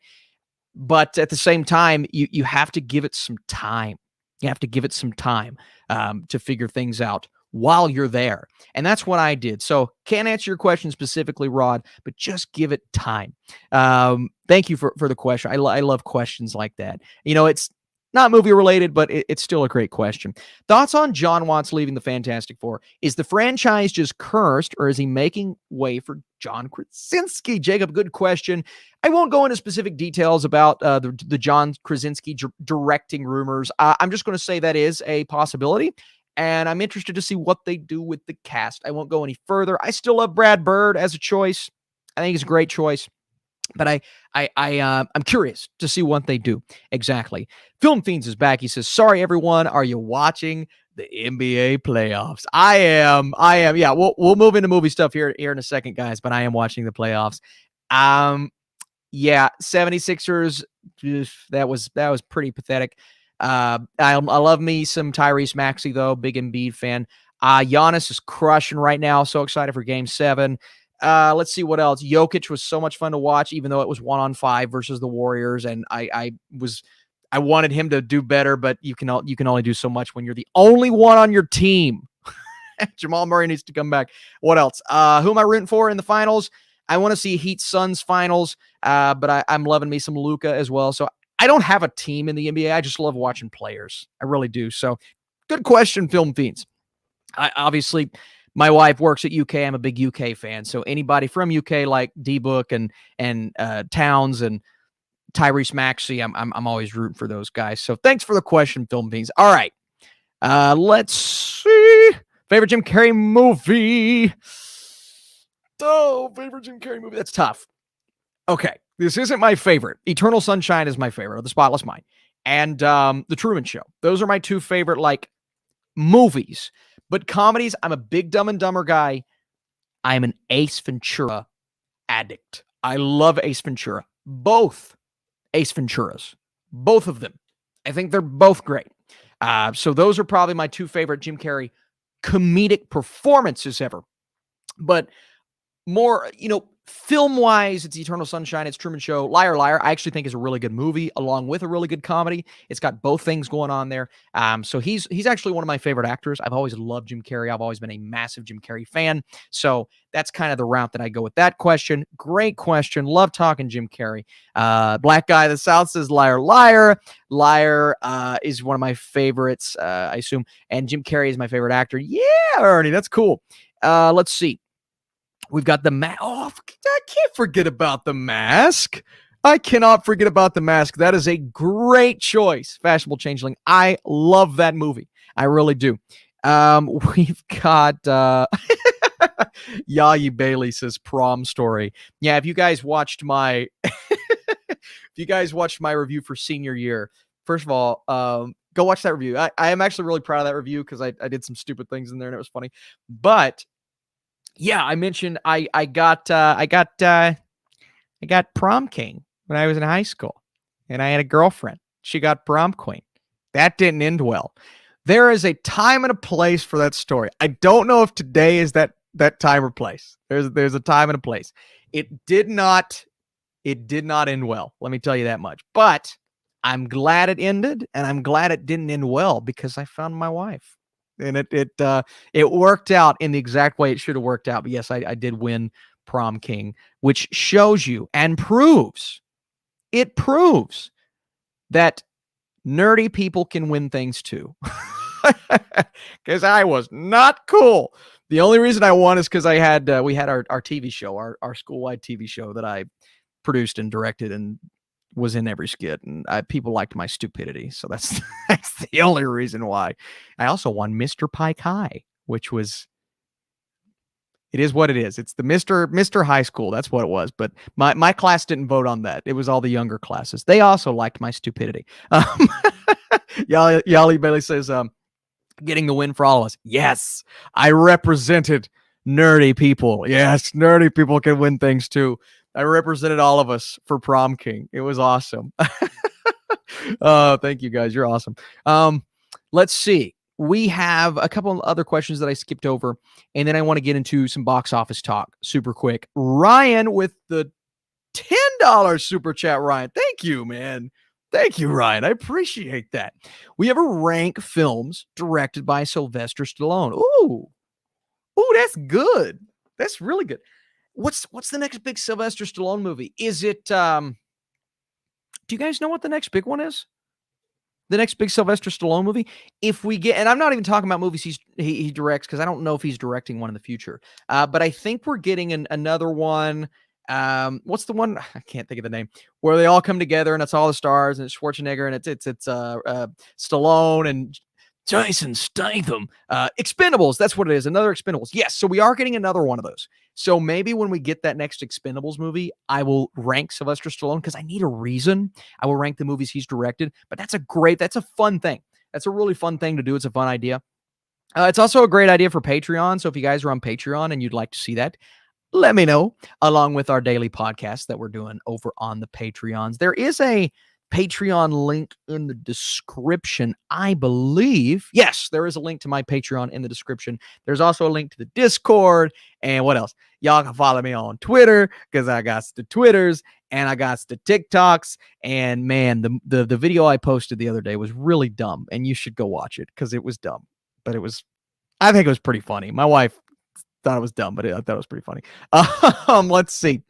But at the same time, you have to give it some time. You have to give it some time to figure things out while you're there. And that's what I did. So can't answer your question specifically, Rod, but just give it time. Thank you for the question. I love questions like that. It's not movie related, but it's still a great question. Thoughts on John Watts leaving the Fantastic Four? Is the franchise just cursed, or is he making way for John Krasinski? Jacob, good question. I won't go into specific details about the John Krasinski directing rumors. I'm just going to say that is a possibility, and I'm interested to see what they do with the cast. I won't go any further. I still love Brad Bird as a choice. I think he's a great choice. But I'm curious to see what they do exactly. Film Fiends is back. He says, sorry, everyone. Are you watching the NBA playoffs? I am. Yeah, we'll move into movie stuff here in a second, guys, but I am watching the playoffs. Yeah, 76ers, that was pretty pathetic. I love me some Tyrese Maxey, though. Big Embiid fan. Giannis is crushing right now. So excited for Game 7. Let's see what else. Jokic was so much fun to watch, even though it was 1-on-5 versus the Warriors, and I wanted him to do better, but you can only do so much when you're the only one on your team. Jamal Murray needs to come back. What else? Who am I rooting for in the finals? I want to see Heat Suns finals, but I'm loving me some Luka as well. So I don't have a team in the NBA. I just love watching players. I really do. So good question, Film Fiends. Obviously, my wife works at UK. I'm a big UK fan. So anybody from UK like D-Book and Towns and Tyrese Maxey, I'm always rooting for those guys. So thanks for the question, Film Beans. All right. Let's see. Favorite Jim Carrey movie. Oh, favorite Jim Carrey movie. That's tough. Okay. This isn't my favorite. Eternal Sunshine is my favorite, or The Spotless Mind. And The Truman Show. Those are my two favorite, movies. But comedies, I'm a big Dumb and Dumber guy. I'm an Ace Ventura addict. I love Ace Ventura. both Ace Venturas, both of them. I think they're both great. So those are probably my two favorite Jim Carrey comedic performances ever. But more, film-wise, it's Eternal Sunshine, it's Truman Show. Liar, Liar, I actually think is a really good movie, along with a really good comedy. It's got both things going on there. So he's actually one of my favorite actors. I've always loved Jim Carrey. I've always been a massive Jim Carrey fan. So that's kind of the route that I go with that question. Great question. Love talking Jim Carrey. Black Guy of the South says Liar, Liar. Liar is one of my favorites, I assume. And Jim Carrey is my favorite actor. Yeah, Ernie, that's cool. Let's see. We've got the mask. Oh, I can't forget about the mask. I cannot forget about the mask. That is a great choice. Fashionable Changeling. I love that movie. I really do. We've got Yayi Bailey says Prom Story. Yeah, if you guys watched my review for senior year, first of all, go watch that review. I am actually really proud of that review because I did some stupid things in there and it was funny. But yeah, I mentioned I got prom king when I was in high school, and I had a girlfriend. She got prom queen. That didn't end well. There is a time and a place for that story. I don't know if today is that time or place. There's a time and a place. It did not end well. Let me tell you that much. But I'm glad it ended, and I'm glad it didn't end well because I found my wife. And it worked out in the exact way it should have worked out. But yes, I did win prom king, which shows you and proves that nerdy people can win things too. Because I was not cool. The only reason I won is because we had our TV show, our school-wide TV show that I produced and directed and was in every skit, and people liked my stupidity, so that's the only reason why. I also won Mr. Pike High, which was, it is what it is. It's the Mr. High School. That's what it was. But my class didn't vote on that. It was all the younger classes. They also liked my stupidity. Yali Bailey says, getting the win for all of us. Yes, I represented nerdy people. Yes, nerdy people can win things too. I represented all of us for prom king. It was awesome. Thank you guys. You're awesome. Let's see. We have a couple of other questions that I skipped over, and then I want to get into some box office talk super quick. Ryan with the $10 super chat. Ryan, thank you, man. Thank you, Ryan. I appreciate that. We have a rank films directed by Sylvester Stallone. Ooh, that's good. That's really good. What's the next big Sylvester Stallone movie? Is it do you guys know what the next big one is? The next big Sylvester Stallone movie? If we get, and I'm not even talking about movies he directs, because I don't know if he's directing one in the future. But I think we're getting another one. What's the one? I can't think of the name. Where they all come together and it's all the stars and it's Schwarzenegger and it's Stallone and Jason Statham. Expendables, that's what it is. Another Expendables. Yes, so we are getting another one of those. So maybe when we get that next Expendables movie, I will rank Sylvester Stallone because I need a reason. I will rank the movies he's directed. But that's a fun thing. That's a really fun thing to do. It's a fun idea. It's also a great idea for Patreon. So if you guys are on Patreon and you'd like to see that, let me know, along with our daily podcast that we're doing over on the Patreons. There is a Patreon link in the description, I believe. Yes, there is a link to my Patreon in the description. There's also a link to the Discord. And what else? Y'all can follow me on Twitter because I got the Twitters and I got the TikToks. And man, the video I posted the other day was really dumb. And you should go watch it because it was dumb. But I think it was pretty funny. My wife thought it was dumb, but I thought it was pretty funny. Let's see.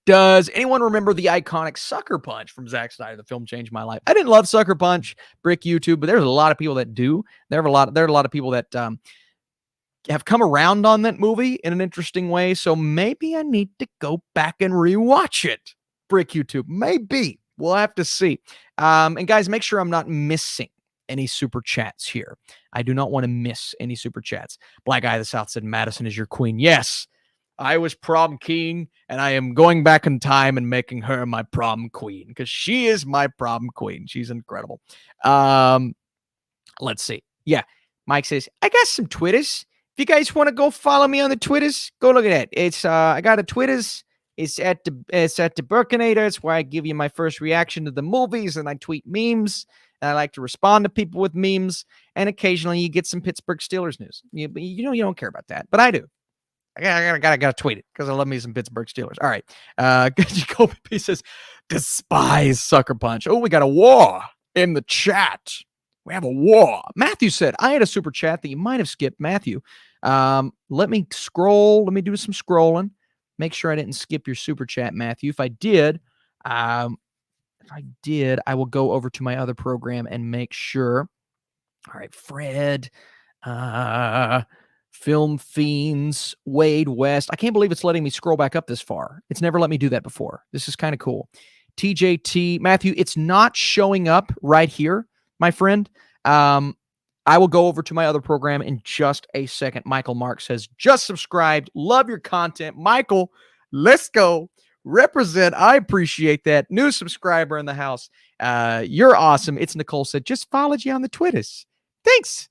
Does anyone remember the iconic Sucker Punch from Zack Snyder? The film changed my life. I didn't love Sucker Punch, Brick YouTube, but there's a lot of people that do. There are a lot of people that have come around on that movie in an interesting way. So maybe I need to go back and rewatch it. Brick YouTube, maybe. We'll have to see. And guys, make sure I'm not missing any super chats here. I do not want to miss any super chats. Black Eye of the South said Madison is your queen. Yes. I was prom king, and I am going back in time and making her my prom queen because she is my prom queen. She's incredible. Let's see. Yeah, Mike says, I got some Twitters. If you guys want to go follow me on the Twitters, go look at it. It's I got a Twitters. It's at the Burkinator. It's where I give you my first reaction to the movies, and I tweet memes. And I like to respond to people with memes, and occasionally you get some Pittsburgh Steelers news. You don't care about that, but I do. I gotta tweet it because I love me some Pittsburgh Steelers. All right. Jacoby P says, despise Sucker Punch. Oh, we got a war in the chat. We have a war. Matthew said, I had a super chat that you might have skipped, Matthew. Let me scroll. Let me do some scrolling. Make sure I didn't skip your super chat, Matthew. If I did, I will go over to my other program and make sure. All right, Fred. Film Fiends, Wade West. I can't believe it's letting me scroll back up this far. It's never let me do that before. This is kind of cool. TJT, Matthew, it's not showing up right here, my friend. I will go over to my other program in just a second. Michael Mark says, just subscribed. Love your content. Michael, let's go. Represent. I appreciate that. New subscriber in the house. You're awesome. It's Nicole said, just followed you on the Twitters. Thanks.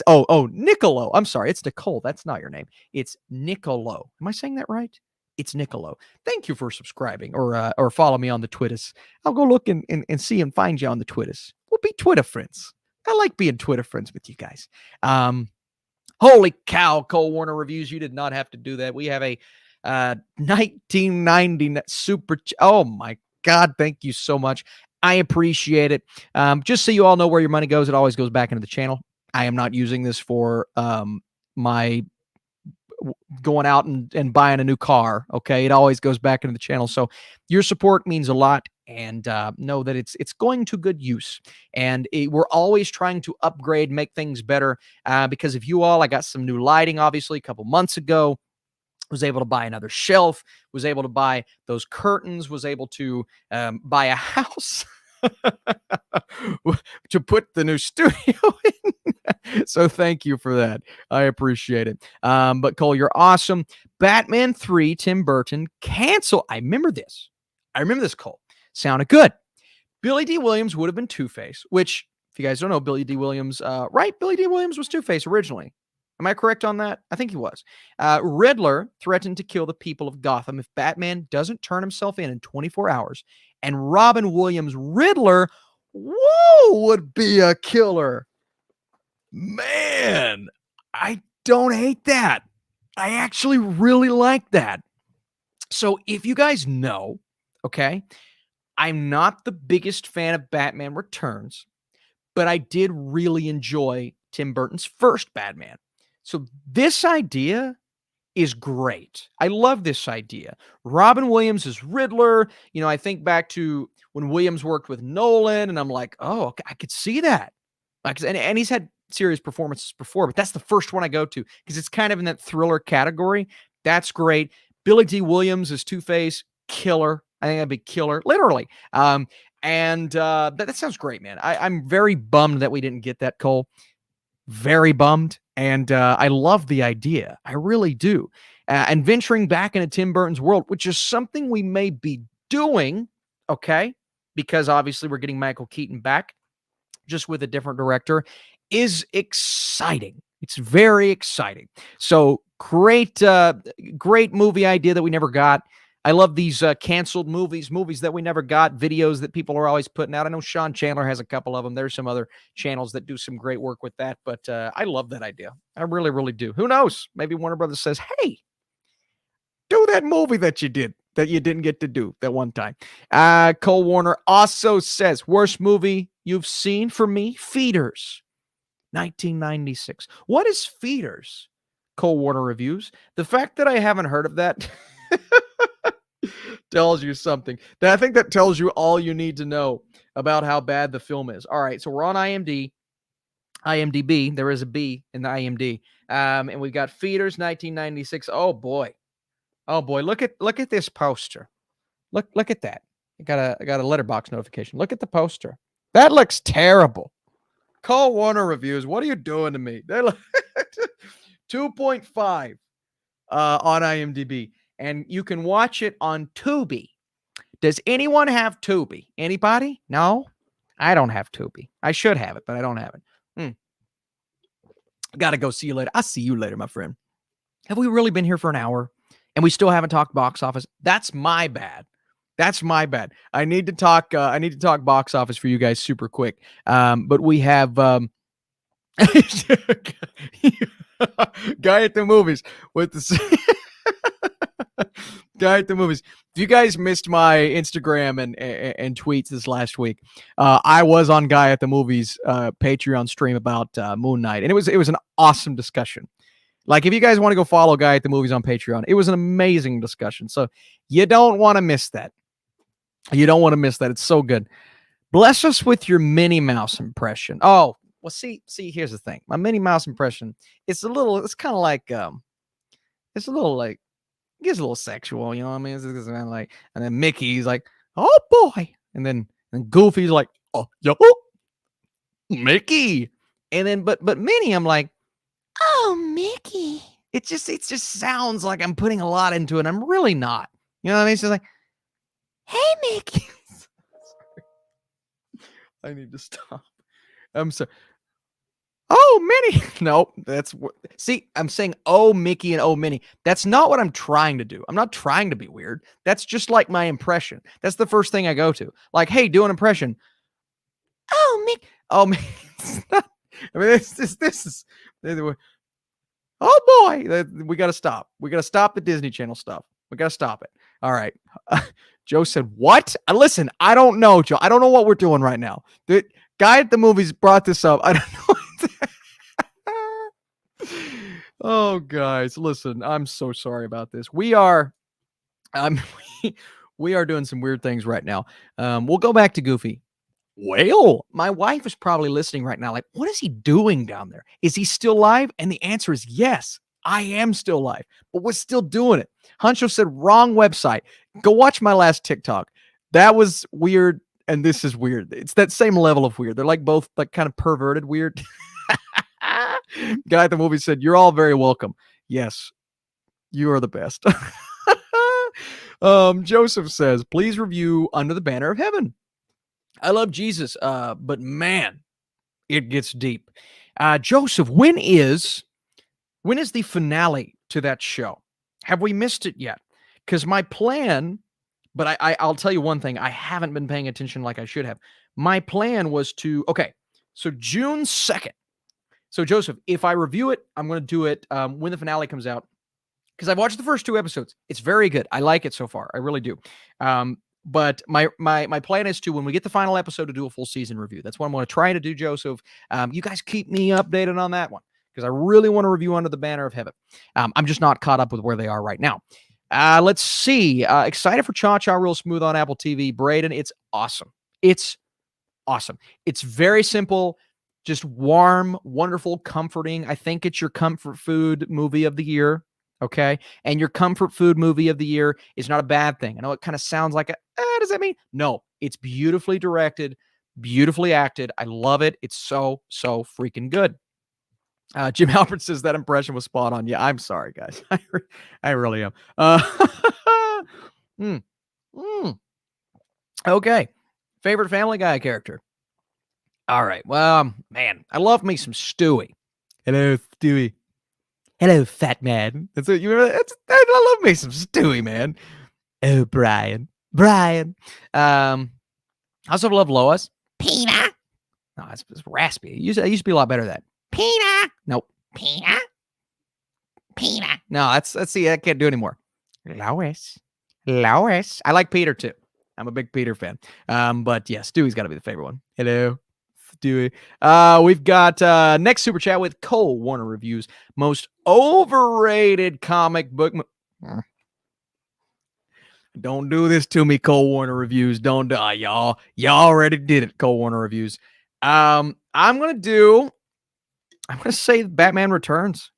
Oh, Nicolo. I'm sorry. It's Nicole. That's not your name. It's Nicolo. Am I saying that right? It's Nicolo. Thank you for subscribing or follow me on the Twitters. I'll go look and see and find you on the Twitters. We'll be Twitter friends. I like being Twitter friends with you guys. Holy cow, Cole Warner Reviews. You did not have to do that. We have a 1990 super. Oh my God. Thank you so much. I appreciate it. Just so you all know where your money goes, it always goes back into the channel. I am not using this for my going out and buying a new car. Okay. It always goes back into the channel. So your support means a lot, and know that it's going to good use. And we're always trying to upgrade, make things better. Because of you all, I got some new lighting, obviously, a couple months ago. Was able to buy another shelf, was able to buy those curtains, was able to buy a house to put the new studio in. So thank you for that. I appreciate it. But Cole, you're awesome. Batman 3, Tim Burton, cancel. I remember this, Cole. Sounded good. Billy D. Williams would have been Two-Face, which, if you guys don't know, Billy D. Williams, right? Billy D. Williams was Two-Face originally. Am I correct on that? I think he was. Riddler threatened to kill the people of Gotham if Batman doesn't turn himself in 24 hours. And Robin Williams' Riddler, whoa, would be a killer. Man, I don't hate that. I actually really like that. So if you guys know, okay, I'm not the biggest fan of Batman Returns, but I did really enjoy Tim Burton's first Batman. So this idea is great. I love this idea. Robin Williams is Riddler. You know, I think back to when Williams worked with Nolan, and I'm like, oh, I could see that. And he's had serious performances before, but that's the first one I go to because it's kind of in that thriller category. That's great. Billy D. Williams is Two-Face, killer. I think that'd be killer, literally. That sounds great, man. I'm very bummed that we didn't get that, Cole. Very bummed. And I love the idea. I really do. And venturing back into Tim Burton's world, which is something we may be doing, okay, because obviously we're getting Michael Keaton back, just with a different director, is exciting. It's very exciting. So great movie idea that we never got. I love these canceled movies that we never got, videos that people are always putting out. I know Sean Chandler has a couple of them. There's some other channels that do some great work with that, but I love that idea. I really, really do. Who knows? Maybe Warner Brothers says, hey, do that movie that you didn't get to do that one time. Cole Warner also says, worst movie you've seen for me, Feeders, 1996. What is Feeders? Cole Warner Reviews. The fact that I haven't heard of that tells you something. I think that tells you all you need to know about how bad the film is. All right, so we're on IMDb. There is a B in the IMDb. And we've got Feeders 1996. Oh boy. Look at this poster. Look at that. I got a letterbox notification. Look at the poster. That looks terrible. Cole Warner Reviews. What are you doing to me? They look 2.5 on IMDb. And you can watch it on Tubi. Does anyone have Tubi? Anybody? No? I don't have Tubi. I should have it, but I don't have it. Got to go. See you later. I'll see you later, my friend. Have we really been here for an hour? and we still haven't talked box office. That's my bad. That's my bad. I need to talk. I need to talk box office for you guys super quick. But we have guy at the movies with the guy at the movies. If you guys missed my Instagram and tweets this last week, I was on Guy at the Movies Patreon stream about Moon Knight, and it was an awesome discussion. Like, if you guys want to go follow Guy at the Movies on Patreon, it was an amazing discussion. So you don't want to miss that. You don't want to miss that. It's so good. Bless us with your Minnie Mouse impression. Oh, well, see, here's the thing. My Minnie Mouse impression, it's kind of like, it's a little like, it gets a little sexual, you know what I mean? It's kind of like, and then Mickey's like, oh boy. And then Goofy's like, oh, yo, Mickey. And then, but Minnie, I'm like, oh, Mickey. It just sounds like I'm putting a lot into it. I'm really not. You know what I mean? She's like, hey, Mickey. I need to stop. I'm sorry. Oh, Minnie. No, that's what. See, I'm saying, oh, Mickey and oh, Minnie. That's not what I'm trying to do. I'm not trying to be weird. That's just like my impression. That's the first thing I go to. Like, hey, do an impression. Oh, Mickey. Oh, Mickey. I mean, this is. Oh boy, we got to stop. We got to stop the Disney Channel stuff. We got to stop it. All right. Joe said, what? Listen, I don't know, Joe. I don't know what we're doing right now. The guy at the movies brought this up. I don't know. Oh, guys, listen, I'm so sorry about this. We are doing some weird things right now. We'll go back to Goofy. Well, my wife is probably listening right now, like, what is he doing down there? Is he still live? And the answer is yes, I am still live, but we're still doing it. Huncho said, wrong website. Go watch my last TikTok. That was weird, and this is weird. It's that same level of weird. They're like both like kind of perverted weird. Guy at the movie said, you're all very welcome. Yes, you are the best. Joseph says, please review Under the Banner of Heaven. I love Jesus, but man, it gets deep. Joseph, when is the finale to that show? Have we missed it yet? Because my plan, but I'll tell you one thing, I haven't been paying attention like I should have. My plan was to, so June 2nd. So Joseph, if I review it, I'm going to do it when the finale comes out. Because I've watched the first 2 episodes. It's very good. I like it so far. I really do. But my plan is to, when we get the final episode, to do a full season review. That's what I'm going to try to do, Joseph. You guys keep me updated on that one, because I really want to review Under the Banner of Heaven. I'm just not caught up with where they are right now. Let's see. Excited for Cha Cha Real Smooth on Apple TV. Braden, it's awesome. It's awesome. It's very simple, just warm, wonderful, comforting. I think it's your comfort food movie of the year. Okay. And your comfort food movie of the year is not a bad thing. I know it kind of sounds like does that mean? No, it's beautifully directed, beautifully acted. I love it. It's so freaking good. Jim Halpert says that impression was spot on. Yeah, I'm sorry, guys. I really am. Okay. Favorite Family Guy character. All right. Well, man, I love me some Stewie. Hello, Stewie. Hello, fat man. That's what you remember. I love me some Stewie, man. Oh, Brian. I also love Lois. Peanut. No, it's raspy. It used to be a lot better than that. Peanut. Nope. Peanut. No, let's see. I can't do it anymore. Lois. I like Peter too. I'm a big Peter fan. But yeah, Stewie's got to be the favorite one. Hello, Stewie. We've got next super chat with Cole Warner Reviews. Most overrated comic book. Don't do this to me, Cole Warner Reviews. Don't die, y'all. Y'all already did it, Cole Warner Reviews. I'm gonna say Batman Returns.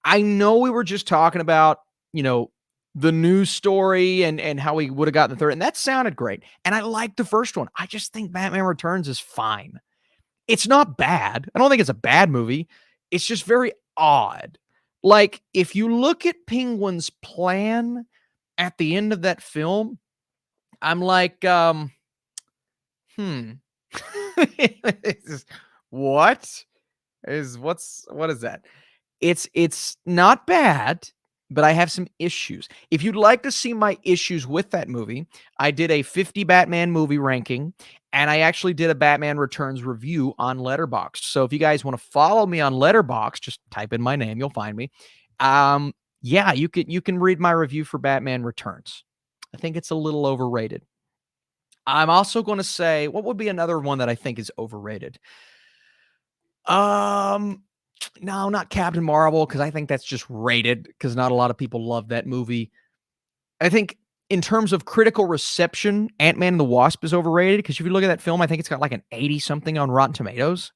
I know we were just talking about, the news story and how he would have gotten the third, and that sounded great. And I liked the first one. I just think Batman Returns is fine. It's not bad. I don't think it's a bad movie. It's just very odd. Like, if you look at Penguin's plan at the end of that film, I'm like, what is that? It's not bad. but I have some issues. If you'd like to see my issues with that movie, I did a 50 Batman movie ranking, and I actually did a Batman Returns review on Letterboxd. So if you guys want to follow me on Letterboxd, just type in my name, you'll find me. Yeah, you can read my review for Batman Returns. I think it's a little overrated. I'm also going to say, what would be another one that I think is overrated? No, not Captain Marvel, because I think that's just rated, because not a lot of people love that movie. I think in terms of critical reception, Ant-Man and the Wasp is overrated, because if you look at that film, I think it's got like an 80-something on Rotten Tomatoes.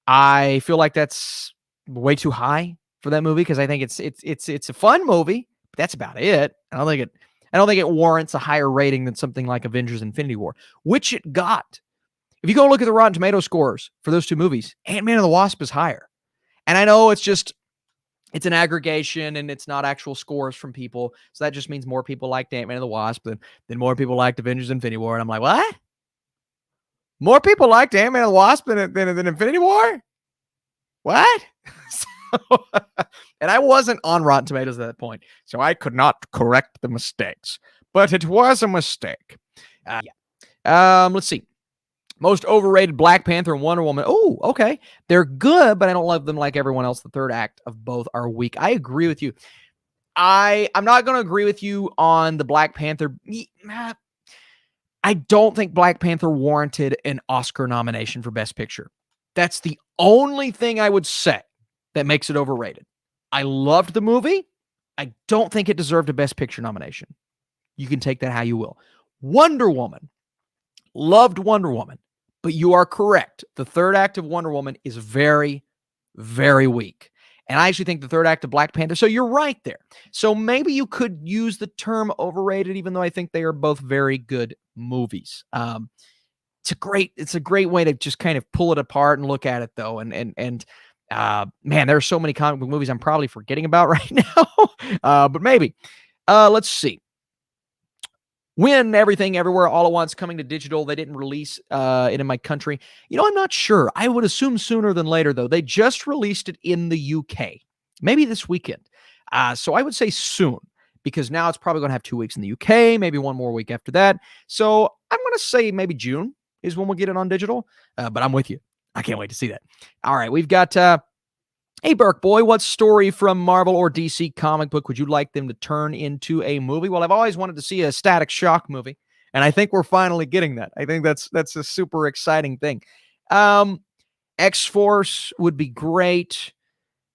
I feel like that's way too high for that movie, because I think it's a fun movie, but that's about it. I don't think it warrants a higher rating than something like Avengers Infinity War, which it got. If you go look at the Rotten Tomato scores for those two movies, Ant-Man and the Wasp is higher. And I know it's an aggregation and it's not actual scores from people. So that just means more people liked Ant-Man and the Wasp than more people liked Avengers Infinity War. And I'm like, what? More people liked Ant-Man and the Wasp than Infinity War? What? And I wasn't on Rotten Tomatoes at that point, so I could not correct the mistakes. But it was a mistake. Let's see. Most overrated: Black Panther and Wonder Woman. Oh, okay. They're good, but I don't love them like everyone else. The third act of both are weak. I agree with you. I'm not going to agree with you on the Black Panther. I don't think Black Panther warranted an Oscar nomination for Best Picture. That's the only thing I would say that makes it overrated. I loved the movie. I don't think it deserved a Best Picture nomination. You can take that how you will. Wonder Woman. Loved Wonder Woman. But you are correct. The third act of Wonder Woman is very, very weak. And I actually think the third act of Black Panther. So you're right there. So maybe you could use the term overrated, even though I think they are both very good movies. It's a great way to just kind of pull it apart and look at it, though. And man, there are so many comic book movies I'm probably forgetting about right now. But maybe. Let's see. When Everything Everywhere All at Once coming to digital, they didn't release it in my country. I'm not sure. I would assume sooner than later, though. They just released it in the UK, maybe this weekend. So I would say soon, because now it's probably going to have 2 weeks in the UK, maybe one more week after that. So I'm going to say maybe June is when we'll get it on digital. But I'm with you. I can't wait to see that. All right, we've got... Hey, Burke boy, what story from Marvel or DC comic book would you like them to turn into a movie? Well, I've always wanted to see a Static Shock movie, and I think we're finally getting that. I think that's a super exciting thing. X-Force would be great.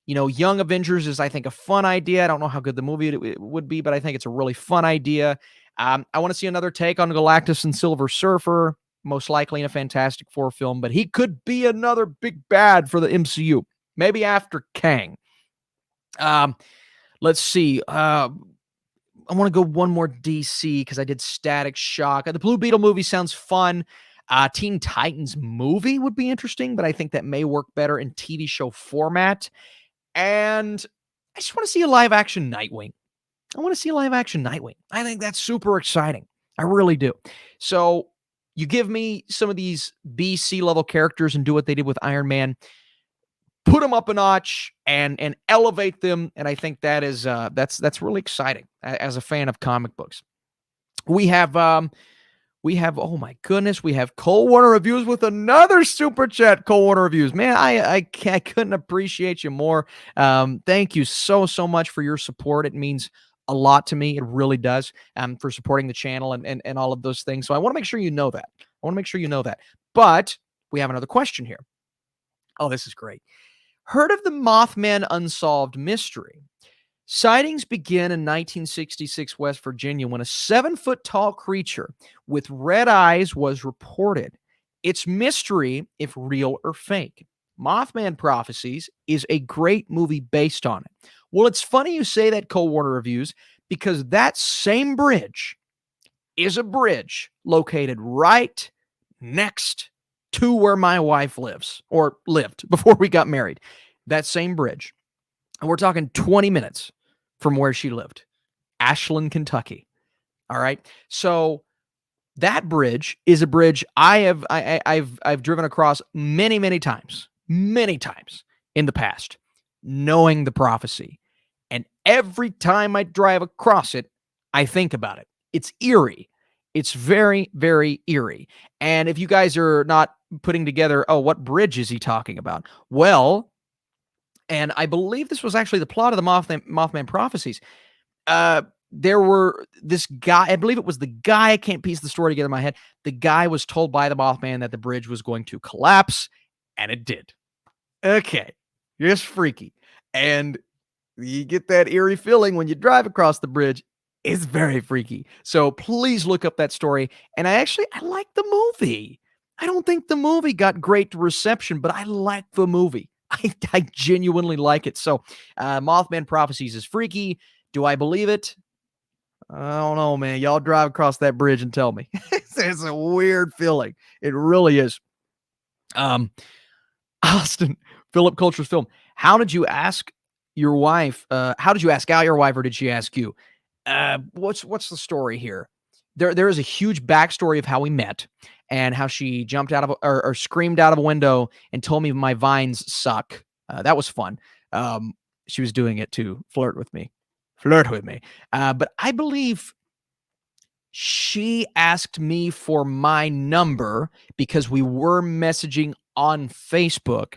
Young Avengers is, I think, a fun idea. I don't know how good the movie it would be, but I think it's a really fun idea. I want to see another take on Galactus and Silver Surfer, most likely in a Fantastic Four film, but he could be another big bad for the MCU. Maybe after Kang. Let's see. I want to go one more DC because I did Static Shock. The Blue Beetle movie sounds fun. Teen Titans movie would be interesting, but I think that may work better in TV show format. And I just want to see a live-action Nightwing. I think that's super exciting. I really do. So you give me some of these B-C level characters and do what they did with Iron Man. Put them up a notch and elevate them, and I think that is that's really exciting as a fan of comic books. We have oh my goodness, we have Cole Warner Reviews with another super chat. Cole Warner Reviews, man, I couldn't appreciate you more. Thank you so much for your support. It means a lot to me. It really does. For supporting the channel and all of those things. So I want to make sure you know that. But we have another question here. Oh, this is great. Heard of the Mothman unsolved mystery? Sightings begin in 1966 West Virginia when a 7-foot-tall creature with red eyes was reported. It's mystery if real or fake. Mothman Prophecies is a great movie based on it. Well, it's funny you say that, Cole Warner Reviews, because that same bridge is a bridge located right next to where my wife lives, or lived before we got married. That same bridge. And we're talking 20 minutes from where she lived. Ashland, Kentucky. All right. So that bridge is a bridge I've driven across many times in the past, knowing the prophecy. And every time I drive across it, I think about it. It's eerie. It's very, very eerie. And if you guys are not putting together, oh, what bridge is he talking about? Well, and I believe this was actually the plot of the Mothman Prophecies. There were this guy, I believe it was the guy, I can't piece the story together in my head. The guy was told by the Mothman that the bridge was going to collapse, and it did. Okay, just freaky. And you get that eerie feeling when you drive across the bridge. It's very freaky. So please look up that story. And I like the movie. I don't think the movie got great reception, but I like the movie. I genuinely like it. So Mothman Prophecies is freaky. Do I believe it? I don't know, man. Y'all drive across that bridge and tell me. It's a weird feeling. It really is. Austin, Philip Culture's film. How did you ask your wife? How did you ask out your wife, or did she ask you? What's the story here? There is a huge backstory of how we met and how she jumped out of or screamed out of a window and told me my vines suck. That was fun. She was doing it to flirt with me. But I believe she asked me for my number because we were messaging on Facebook.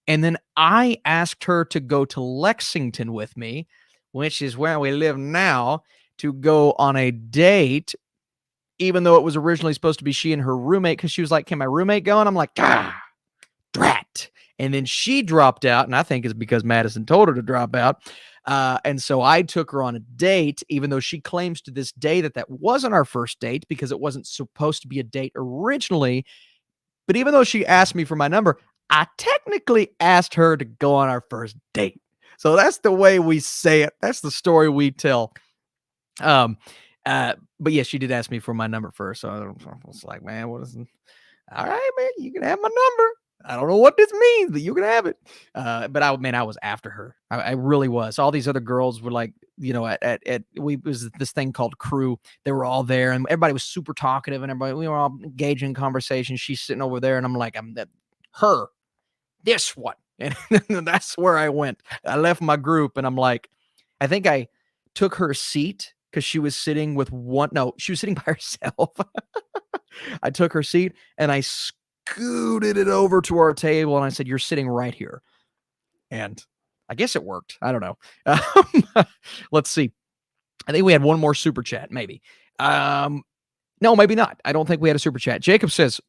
And then I asked her to go to Lexington with me, which is where we live now, to go on a date, even though it was originally supposed to be she and her roommate, because she was like, can my roommate go? And I'm like, drat. And then she dropped out, and I think it's because Madison told her to drop out. And so I took her on a date, even though she claims to this day that that wasn't our first date because it wasn't supposed to be a date originally. But even though she asked me for my number, I technically asked her to go on our first date. So that's the way we say it. That's the story we tell. But yeah, she did ask me for my number first. So I was like, man, what is it? All right, man, you can have my number. I don't know what this means, but you can have it. But I was after her. I really was. All these other girls were like, you know, it was this thing called Crew. They were all there, and everybody was super talkative, and we were all engaging in conversation. She's sitting over there, and I'm like, this one, and that's where I went. I left my group, and I'm like, I think I took her seat because she was sitting with one. No, she was sitting by herself. I took her seat and I scooted it over to our table and I said, you're sitting right here. And I guess it worked. I don't know. Let's see. I think we had one more super chat, maybe. No, maybe not. I don't think we had a super chat. Jacob says,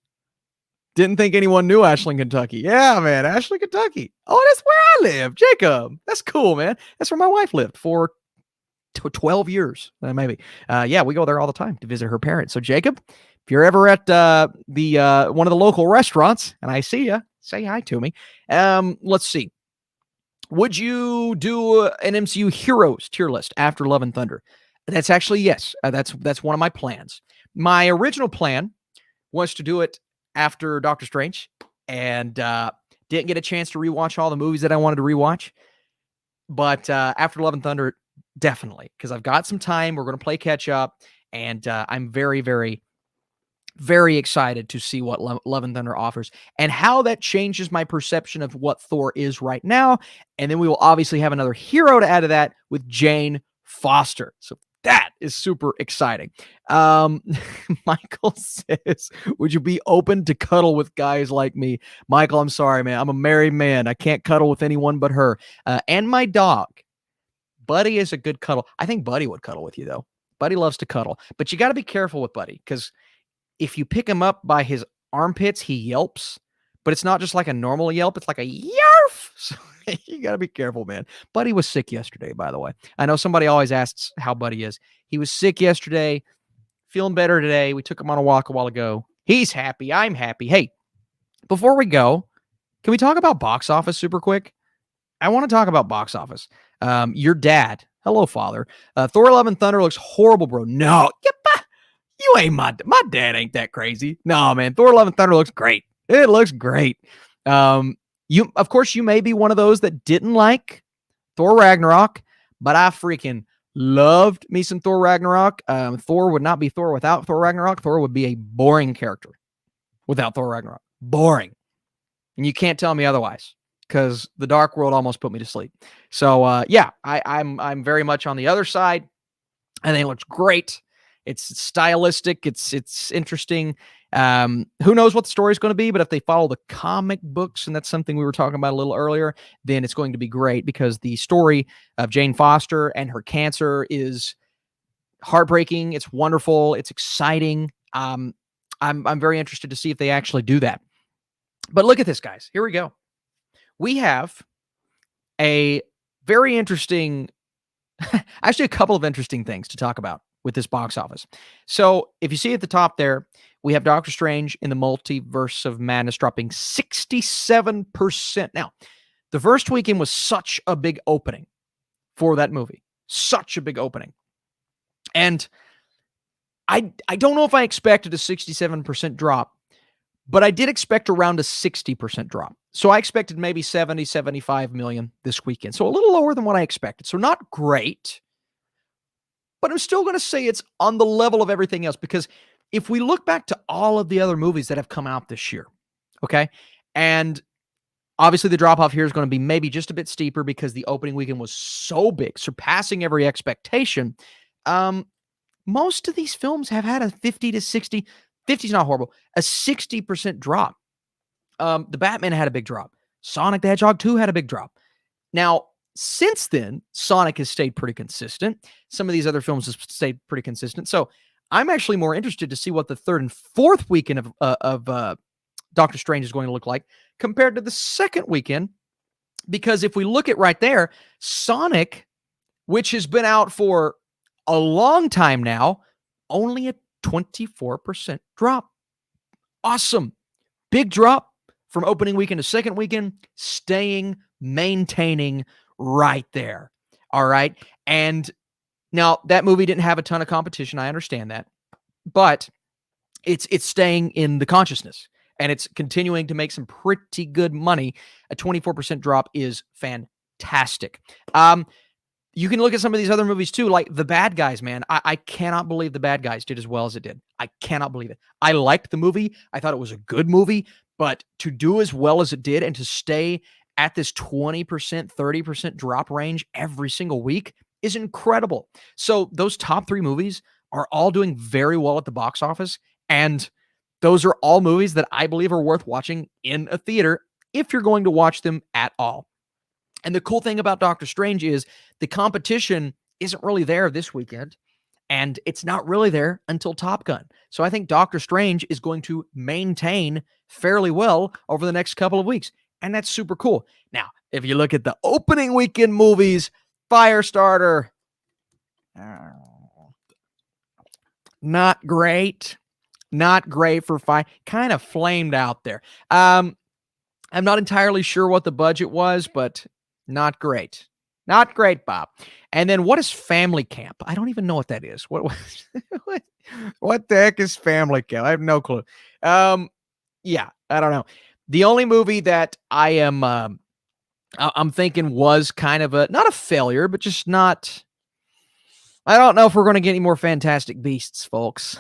didn't think anyone knew Ashland, Kentucky. Yeah, man. Ashland, Kentucky. Oh, that's where I live. Jacob. That's cool, man. That's where my wife lived for 12 years, maybe. Yeah, we go there all the time to visit her parents. So, Jacob, if you're ever at the one of the local restaurants and I see you, say hi to me. Let's see. Would you do an MCU Heroes tier list after Love and Thunder? That's actually yes. That's one of my plans. My original plan was to do it after Doctor Strange, and didn't get a chance to rewatch all the movies that I wanted to rewatch. But after Love and Thunder, definitely, because I've got some time. We're going to play catch up, and I'm very, very, very excited to see what Love and Thunder offers and how that changes my perception of what Thor is right now. And then we will obviously have another hero to add to that with Jane Foster. So that is super exciting. Michael says, would you be open to cuddle with guys like me? Michael, I'm sorry, man. I'm a married man. I can't cuddle with anyone but her. And my dog. Buddy is a good cuddle. I think Buddy would cuddle with you, though. Buddy loves to cuddle. But you got to be careful with Buddy, because if you pick him up by his armpits, he yelps. But it's not just like a normal yelp. It's like a yarf. So you got to be careful, man. Buddy was sick yesterday, by the way. I know somebody always asks how Buddy is. He was sick yesterday, feeling better today. We took him on a walk a while ago. He's happy. I'm happy. Hey, before we go, can we talk about box office super quick? I want to talk about box office. Your dad. Hello, father. Thor: Love and Thunder looks horrible, bro. No. You ain't my dad ain't that crazy. No, man. Thor: Love and Thunder looks great. It looks great. Of course, you may be one of those that didn't like Thor Ragnarok, but I freaking loved me some Thor Ragnarok. Thor would not be Thor without Thor Ragnarok. Thor would be a boring character without Thor Ragnarok. Boring. And you can't tell me otherwise. because The Dark World almost put me to sleep. So yeah, I'm very much on the other side. I think it looks great. It's stylistic. It's interesting. Who knows what the story is going to be, but if they follow the comic books, and that's something we were talking about a little earlier, then it's going to be great, because the story of Jane Foster and her cancer is heartbreaking. It's wonderful. It's exciting. I'm very interested to see if they actually do that. But look at this, guys. Here we go. We have a very interesting, actually a couple of interesting things to talk about with this box office. So if you see at the top there, we have Doctor Strange in the Multiverse of Madness dropping 67%. Now, the first weekend was such a big opening for that movie. Such a big opening. And I don't know if I expected a 67% drop, but I did expect around a 60% drop. So I expected maybe 70, 75 million this weekend. So a little lower than what I expected. So not great, but I'm still going to say it's on the level of everything else, because if we look back to all of the other movies that have come out this year, okay, and obviously the drop off here is going to be maybe just a bit steeper because the opening weekend was so big, surpassing every expectation. Most of these films have had a 50 to 60, 50 is not horrible, a 60% drop. The Batman had a big drop. Sonic the Hedgehog 2 had a big drop. Now, since then, Sonic has stayed pretty consistent. Some of these other films have stayed pretty consistent. So I'm actually more interested to see what the third and fourth weekend of Doctor Strange is going to look like compared to the second weekend. Because if we look at right there, Sonic, which has been out for a long time now, only a 24% drop. Awesome. Big drop from opening weekend to second weekend, staying, maintaining right there. All right. And now that movie didn't have a ton of competition. I understand that, but it's staying in the consciousness, and it's continuing to make some pretty good money. A 24% drop is fantastic. You can look at some of these other movies too, like The Bad Guys, man. I cannot believe The Bad Guys did as well as it did. I cannot believe it. I liked the movie. I thought it was a good movie, but to do as well as it did and to stay at this 20%, 30% drop range every single week is incredible. So those top three movies are all doing very well at the box office, and those are all movies that I believe are worth watching in a theater if you're going to watch them at all. And the cool thing about Doctor Strange is the competition isn't really there this weekend, and it's not really there until Top Gun. So I think Doctor Strange is going to maintain fairly well over the next couple of weeks, and that's super cool. Now, if you look at the opening weekend movies, Firestarter, not great. Not great for kind of flamed out there. I'm not entirely sure what the budget was, but not great. Not great, Bob. And then what is Family Camp? I don't even know what that is. What the heck is Family Camp? I have no clue. Yeah, I don't know. The only movie that I'm thinking was kind of not a failure, but just not. I don't know if we're going to get any more Fantastic Beasts, folks.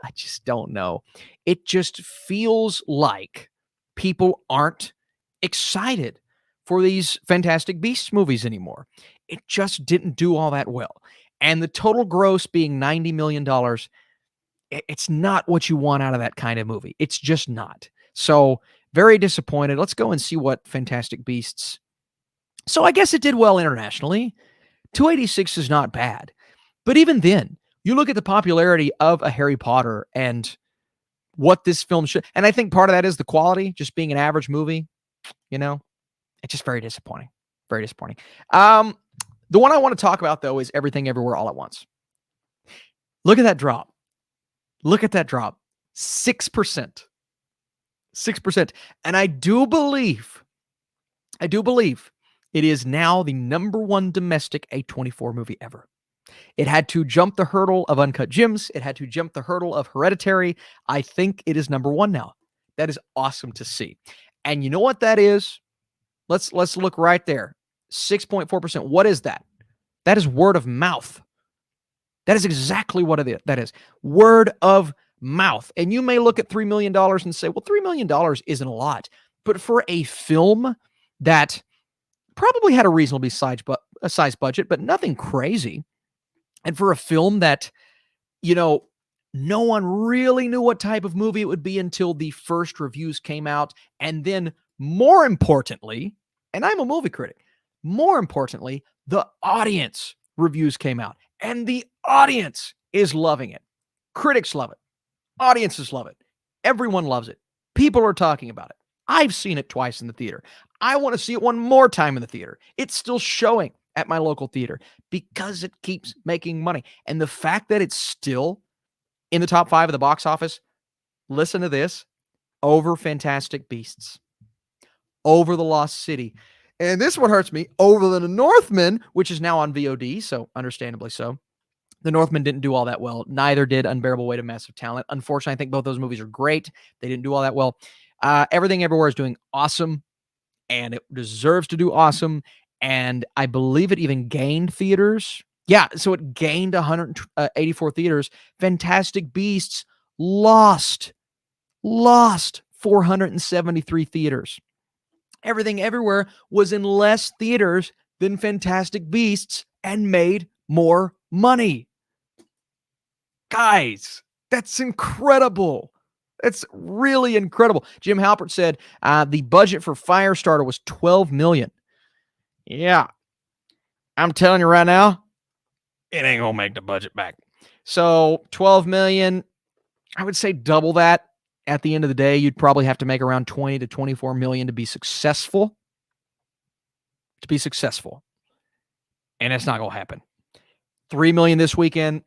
I just don't know. It just feels like people aren't excited for these Fantastic Beasts movies anymore. It just didn't do all that well. And the total gross being $90 million, it's not what you want out of that kind of movie. It's just not. So very disappointed. Let's go and see what Fantastic Beasts. So I guess it did well internationally. 286 is not bad. But even then, you look at the popularity of a Harry Potter and what this film should, and I think part of that is the quality, just being an average movie, it's just very disappointing. Very disappointing. The one I want to talk about, though, is Everything Everywhere All at Once. Look at that drop. Look at that drop. 6%. 6%. And I do believe it is now the number one domestic A24 movie ever. It had to jump the hurdle of Uncut Gems. It had to jump the hurdle of Hereditary. I think it is number one now. That is awesome to see. And you know what that is? Let's look right there. 6.4%. What is that? That is word of mouth. That is exactly what that is. Word of mouth. And you may look at $3 million and say, well, $3 million isn't a lot. But for a film that probably had a reasonably sized budget, but nothing crazy. And for a film that, no one really knew what type of movie it would be until the first reviews came out. And then, more importantly, and I'm a movie critic, more importantly, the audience reviews came out. And the audience is loving it. Critics love it. Audiences love it. Everyone loves it. People are talking about it. I've seen it twice in the theater. I want to see it one more time in the theater. It's still showing at my local theater because it keeps making money. And the fact that it's still in the top 5 of the box office, listen to this, over Fantastic Beasts, over The Lost City. And this one hurts me, over The Northman, which is now on VOD, so understandably so. The Northman didn't do all that well. Neither did Unbearable Weight of Massive Talent. Unfortunately, I think both those movies are great. They didn't do all that well. Everything Everywhere is doing awesome, and it deserves to do awesome. And I believe it even gained theaters. Yeah, so it gained 184 theaters. Fantastic Beasts lost 473 theaters. Everything Everywhere was in less theaters than Fantastic Beasts and made more money. Guys, that's incredible. That's really incredible. Jim Halpert said the budget for Firestarter was $12 million. Yeah, I'm telling you right now, it ain't gonna make the budget back. So $12 million, I would say double that. At the end of the day, you'd probably have to make around 20 to 24 million to be successful. And it's not gonna happen. 3 million this weekend.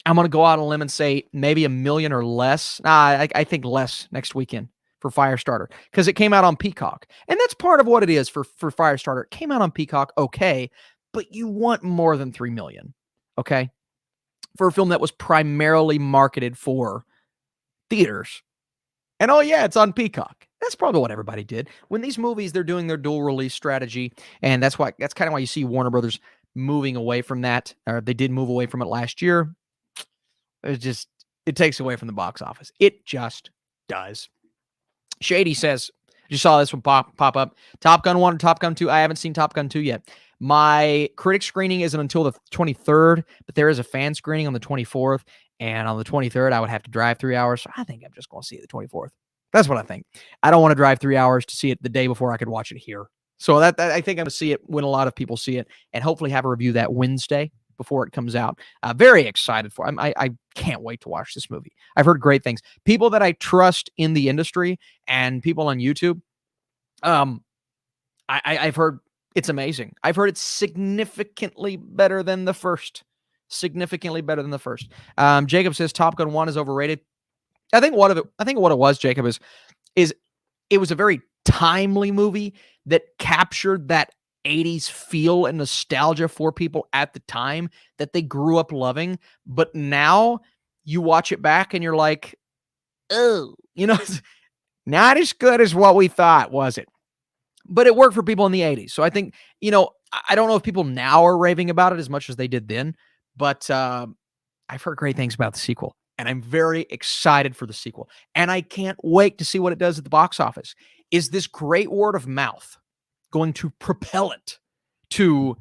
I'm going to go out on a limb and say maybe $1 million or less. I think less next weekend for Firestarter because it came out on Peacock. And that's part of what it is for Firestarter. It came out on Peacock, okay, but you want more than 3 million, okay, for a film that was primarily marketed for theaters. And oh yeah, it's on Peacock. That's probably what everybody did. When these movies, they're doing their dual release strategy, and that's kind of why you see Warner Brothers moving away from that, or they did move away from it last year. It takes away from the box office. It just does. Shady says, you saw this one pop up. Top Gun 1 or Top Gun 2. I haven't seen Top Gun 2 yet. My critic screening isn't until the 23rd, but there is a fan screening on the 24th. And on the 23rd, I would have to drive 3 hours. So I think I'm just going to see it the 24th. That's what I think. I don't want to drive 3 hours to see it the day before I could watch it here. So that I think I'm going to see it when a lot of people see it and hopefully have a review that Wednesday before it comes out. Very excited for it. I can't wait to watch this movie. I've heard great things. People that I trust in the industry and people on YouTube, I've heard it's amazing. I've heard it's significantly better than the first. Jacob says Top Gun 1 is overrated. I think what it was, Jacob, is it was a very timely movie that captured that 80s feel and nostalgia for people at the time that they grew up loving. But now you watch it back and you're like, oh, it's not as good as what we thought, was it? But it worked for people in the 80s. So I think, I don't know if people now are raving about it as much as they did then, but I've heard great things about the sequel. And I'm very excited for the sequel. And I can't wait to see what it does at the box office. Is this great word of mouth going to propel it to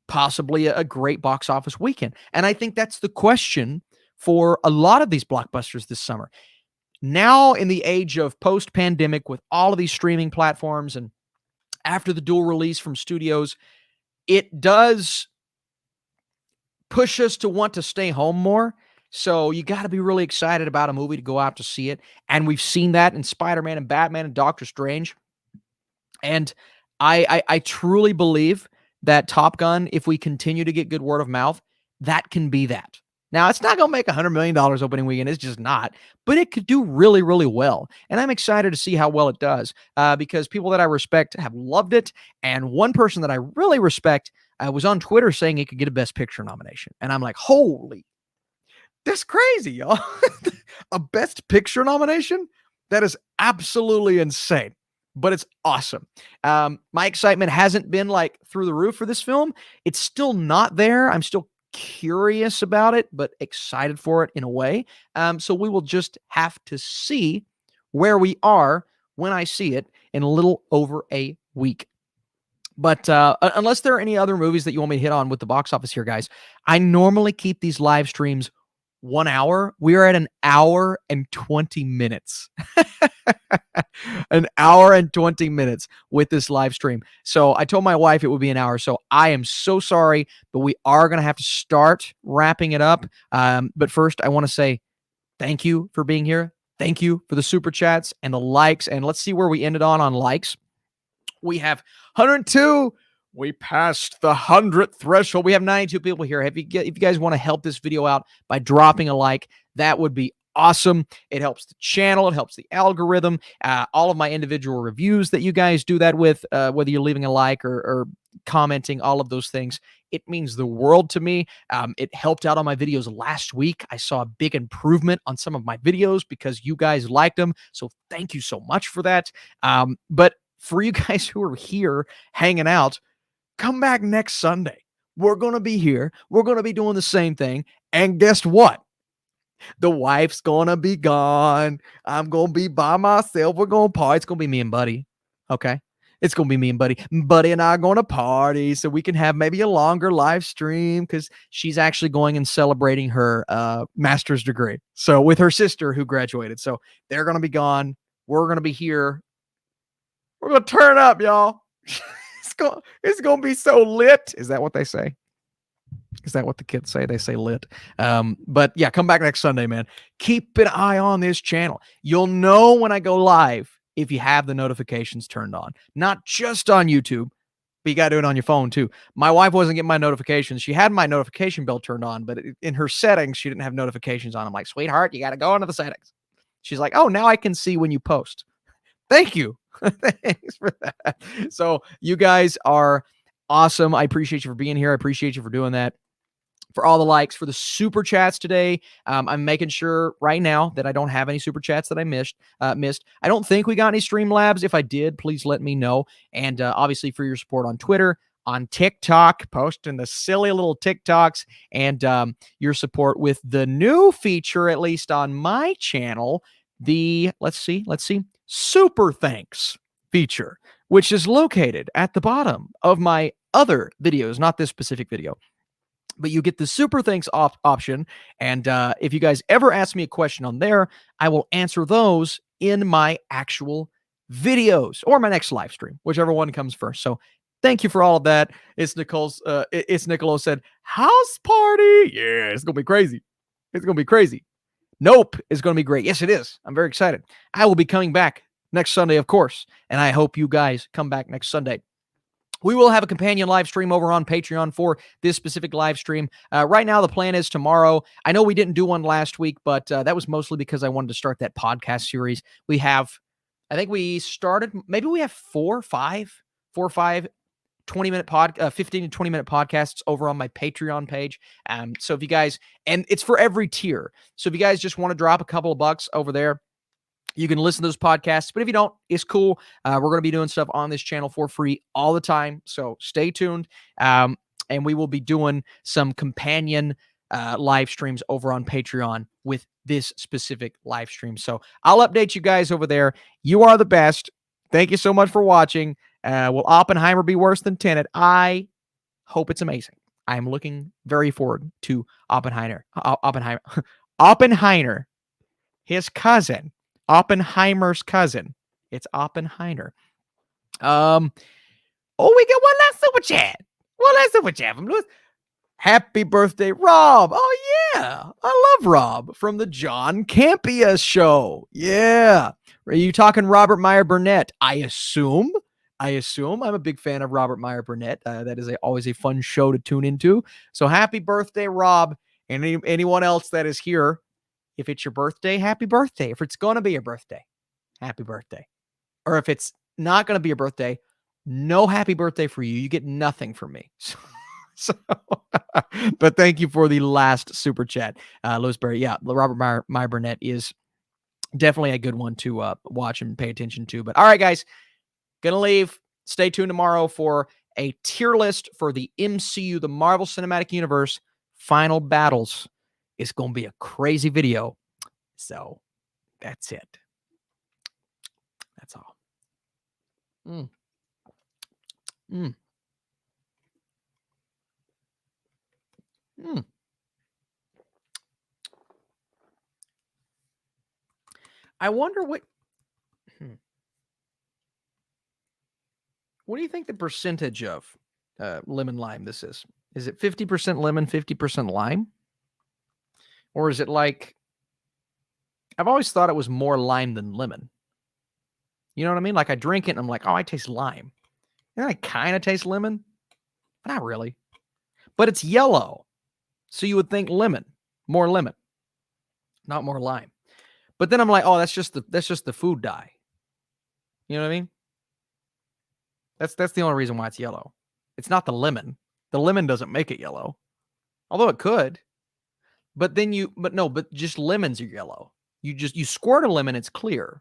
possibly a great box office weekend? And I think that's the question for a lot of these blockbusters this summer. Now, in the age of post-pandemic, with all of these streaming platforms and after the dual release from studios, it does push us to want to stay home more. So you got to be really excited about a movie to go out to see it. And we've seen that in Spider-Man and Batman and Doctor Strange. And I truly believe that Top Gun, if we continue to get good word of mouth, that can be that. Now, it's not going to make $100 million opening weekend. It's just not. But it could do really, really well. And I'm excited to see how well it does because people that I respect have loved it. And one person that I really respect was on Twitter saying it could get a Best Picture nomination. And I'm like, holy, that's crazy, y'all. A Best Picture nomination? That is absolutely insane. But it's awesome. My excitement hasn't been like through the roof for this film. It's still not there. I'm still curious about it, but excited for it in a way. So we will just have to see where we are when I see it in a little over a week. But unless there are any other movies that you want me to hit on with the box office here, guys, I normally keep these live streams 1 hour. We are at an hour and 20 minutes. An hour and 20 minutes with this live stream. So I told my wife it would be an hour. So I am so sorry, but we are going to have to start wrapping it up. But first, I want to say thank you for being here. Thank you for the super chats and the likes. And let's see where we ended on likes. We have 102. We passed the 100th threshold. We have 92 people here. If you guys want to help this video out by dropping a like, that would be awesome. It helps the channel. It helps the algorithm. All of my individual reviews that you guys do that with, whether you're leaving a like or commenting, all of those things, it means the world to me. It helped out on my videos last week. I saw a big improvement on some of my videos because you guys liked them. So thank you so much for that. But for you guys who are here hanging out, come back next Sunday. We're going to be here. We're going to be doing the same thing. And guess what? The wife's going to be gone. I'm going to be by myself. We're going to party. It's going to be me and Buddy. Okay? It's going to be me and Buddy. Buddy and I are going to party so we can have maybe a longer live stream because she's actually going and celebrating her master's degree. So with her sister who graduated. So they're going to be gone. We're going to be here. We're going to turn up, y'all. It's going to be so lit. Is that what they say? Is that what the kids say? They say lit. But yeah, come back next Sunday, man. Keep an eye on this channel. You'll know when I go live if you have the notifications turned on. Not just on YouTube, but you got to do it on your phone too. My wife wasn't getting my notifications. She had my notification bell turned on, but in her settings, she didn't have notifications on. I'm like, sweetheart, you got to go into the settings. She's like, oh, now I can see when you post. Thank you. Thanks for that. So you guys are awesome. I appreciate you for being here. I appreciate you for doing that. For all the likes, for the super chats today. I'm making sure right now that I don't have any super chats that I missed. I don't think we got any Streamlabs. If I did, please let me know. And obviously for your support on Twitter, on TikTok, posting the silly little TikToks, and your support with the new feature, at least on my channel, the, let's see, super thanks feature, which is located at the bottom of my other videos, not this specific video. But you get the super thanks option. And if you guys ever ask me a question on there, I will answer those in my actual videos or my next live stream, whichever one comes first. So thank you for all of that. It's Nicolo said, house party. Yeah, it's going to be crazy. It's going to be crazy. Nope is going to be great. Yes, it is. I'm very excited. I will be coming back next Sunday, of course. And I hope you guys come back next Sunday. We will have a companion live stream over on Patreon for this specific live stream. Right now, the plan is tomorrow. I know we didn't do one last week, but that was mostly because I wanted to start that podcast series. We have, I think we started, maybe we have 4 or 5 20-minute 15 to 20-minute podcasts over on my Patreon page. So if you guys, and it's for every tier. So if you guys just want to drop a couple of bucks over there, you can listen to those podcasts, but if you don't, it's cool. We're going to be doing stuff on this channel for free all the time, so stay tuned. And we will be doing some companion live streams over on Patreon with this specific live stream. So I'll update you guys over there. You are the best. Thank you so much for watching. Will Oppenheimer be worse than Tenet? I hope it's amazing. I'm looking very forward to Oppenheimer. Oppenheimer, his cousin. Oppenheimer's cousin. It's Oppenheimer. We got one last super chat. From Lewis. Happy birthday, Rob. Oh, yeah. I love Rob from the John Campea show. Yeah. Are you talking Robert Meyer Burnett? I assume. I'm a big fan of Robert Meyer Burnett. That is always a fun show to tune into. So happy birthday, Rob. And anyone else that is here. If it's your birthday, happy birthday. If it's going to be your birthday, happy birthday. Or if it's not going to be your birthday, no happy birthday for you. You get nothing from me. But thank you for the last super chat. Lewisberry, yeah, Robert Meyer Burnett is definitely a good one to watch and pay attention to. But all right, guys, going to leave. Stay tuned tomorrow for a tier list for the MCU, the Marvel Cinematic Universe, final battles. It's going to be a crazy video. So that's it. That's all. I wonder what do you think the percentage of lemon lime this is? Is it 50% lemon, 50% lime? Or is it like, I've always thought it was more lime than lemon. You know what I mean? Like I drink it and I'm like, oh, I taste lime. And I kind of taste lemon, but not really. But it's yellow. So you would think lemon, more lemon, not more lime. But then I'm like, oh, that's just the food dye. You know what I mean? That's the only reason why it's yellow. It's not the lemon. The lemon doesn't make it yellow. Although it could. But just lemons are yellow. You squirt a lemon, it's clear.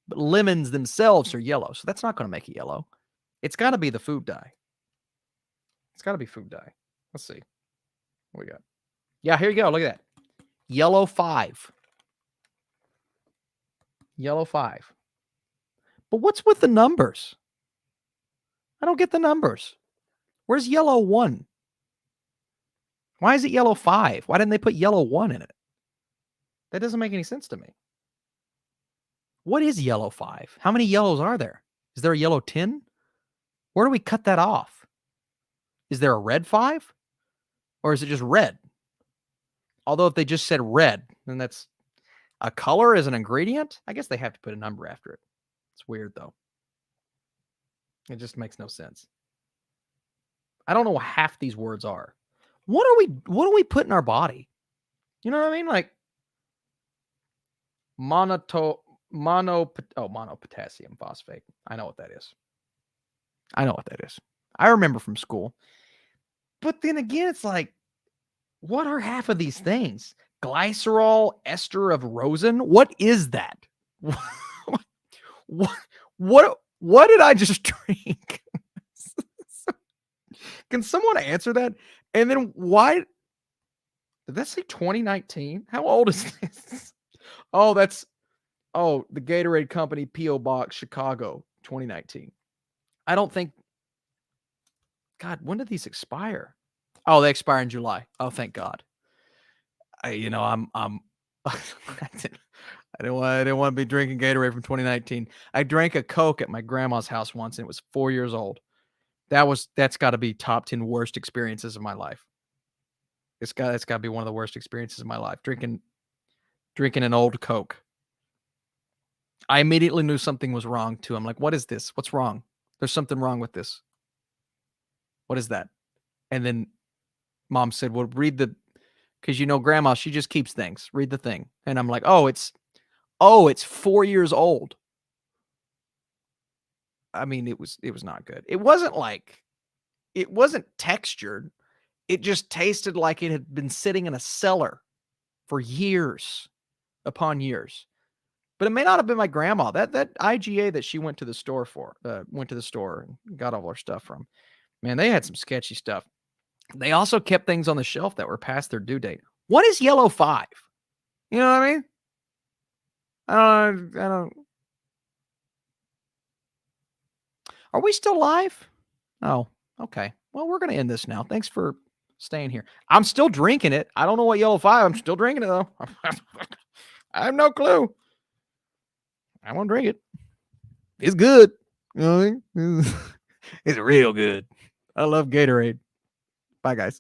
But lemons themselves are yellow. So that's not going to make it yellow. It's got to be the food dye. It's got to be food dye. Let's see. What we got? Yeah, here you go. Look at that. Yellow 5. Yellow 5. But what's with the numbers? I don't get the numbers. Where's yellow 1? Why is it yellow 5? Why didn't they put yellow 1 in it? That doesn't make any sense to me. What is yellow 5? How many yellows are there? Is there a yellow 10? Where do we cut that off? Is there a red 5? Or is it just red? Although if they just said red, then that's a color as an ingredient. I guess they have to put a number after it. It's weird though. It just makes no sense. I don't know what half these words are. What do we put in our body? You know what I mean? Like monopotassium phosphate. I know what that is. I remember from school. But then again, it's like, what are half of these things? Glycerol ester of rosin? What is that? What did I just drink? Can someone answer that? And then why did that say 2019? How old is this? Oh, the Gatorade Company P.O. Box, Chicago, 2019. I don't think. God, when did these expire? Oh, they expire in July. Oh, thank God. I didn't want to be drinking Gatorade from 2019. I drank a Coke at my grandma's house once, and it was 4 years old. That's got to be top 10 worst experiences of my life. That's got to be one of the worst experiences of my life. Drinking an old Coke. I immediately knew something was wrong too. I'm like, what is this? What's wrong? There's something wrong with this. What is that? And then Mom said, well, read because grandma, she just keeps things. Read the thing. And I'm like, it's 4 years old. I mean, it was not good. It wasn't textured. It just tasted like it had been sitting in a cellar for years upon years. But it may not have been my grandma. That IGA that she went to the store and got all her stuff from. Man, they had some sketchy stuff. They also kept things on the shelf that were past their due date. What is yellow 5? You know what I mean? I don't. Are we still live? Oh, okay. Well, we're going to end this now. Thanks for staying here. I'm still drinking it. I don't know what yellow 5. I'm still drinking it though. I have no clue. I won't drink it. It's good. You know what I mean? It's real good. I love Gatorade. Bye, guys.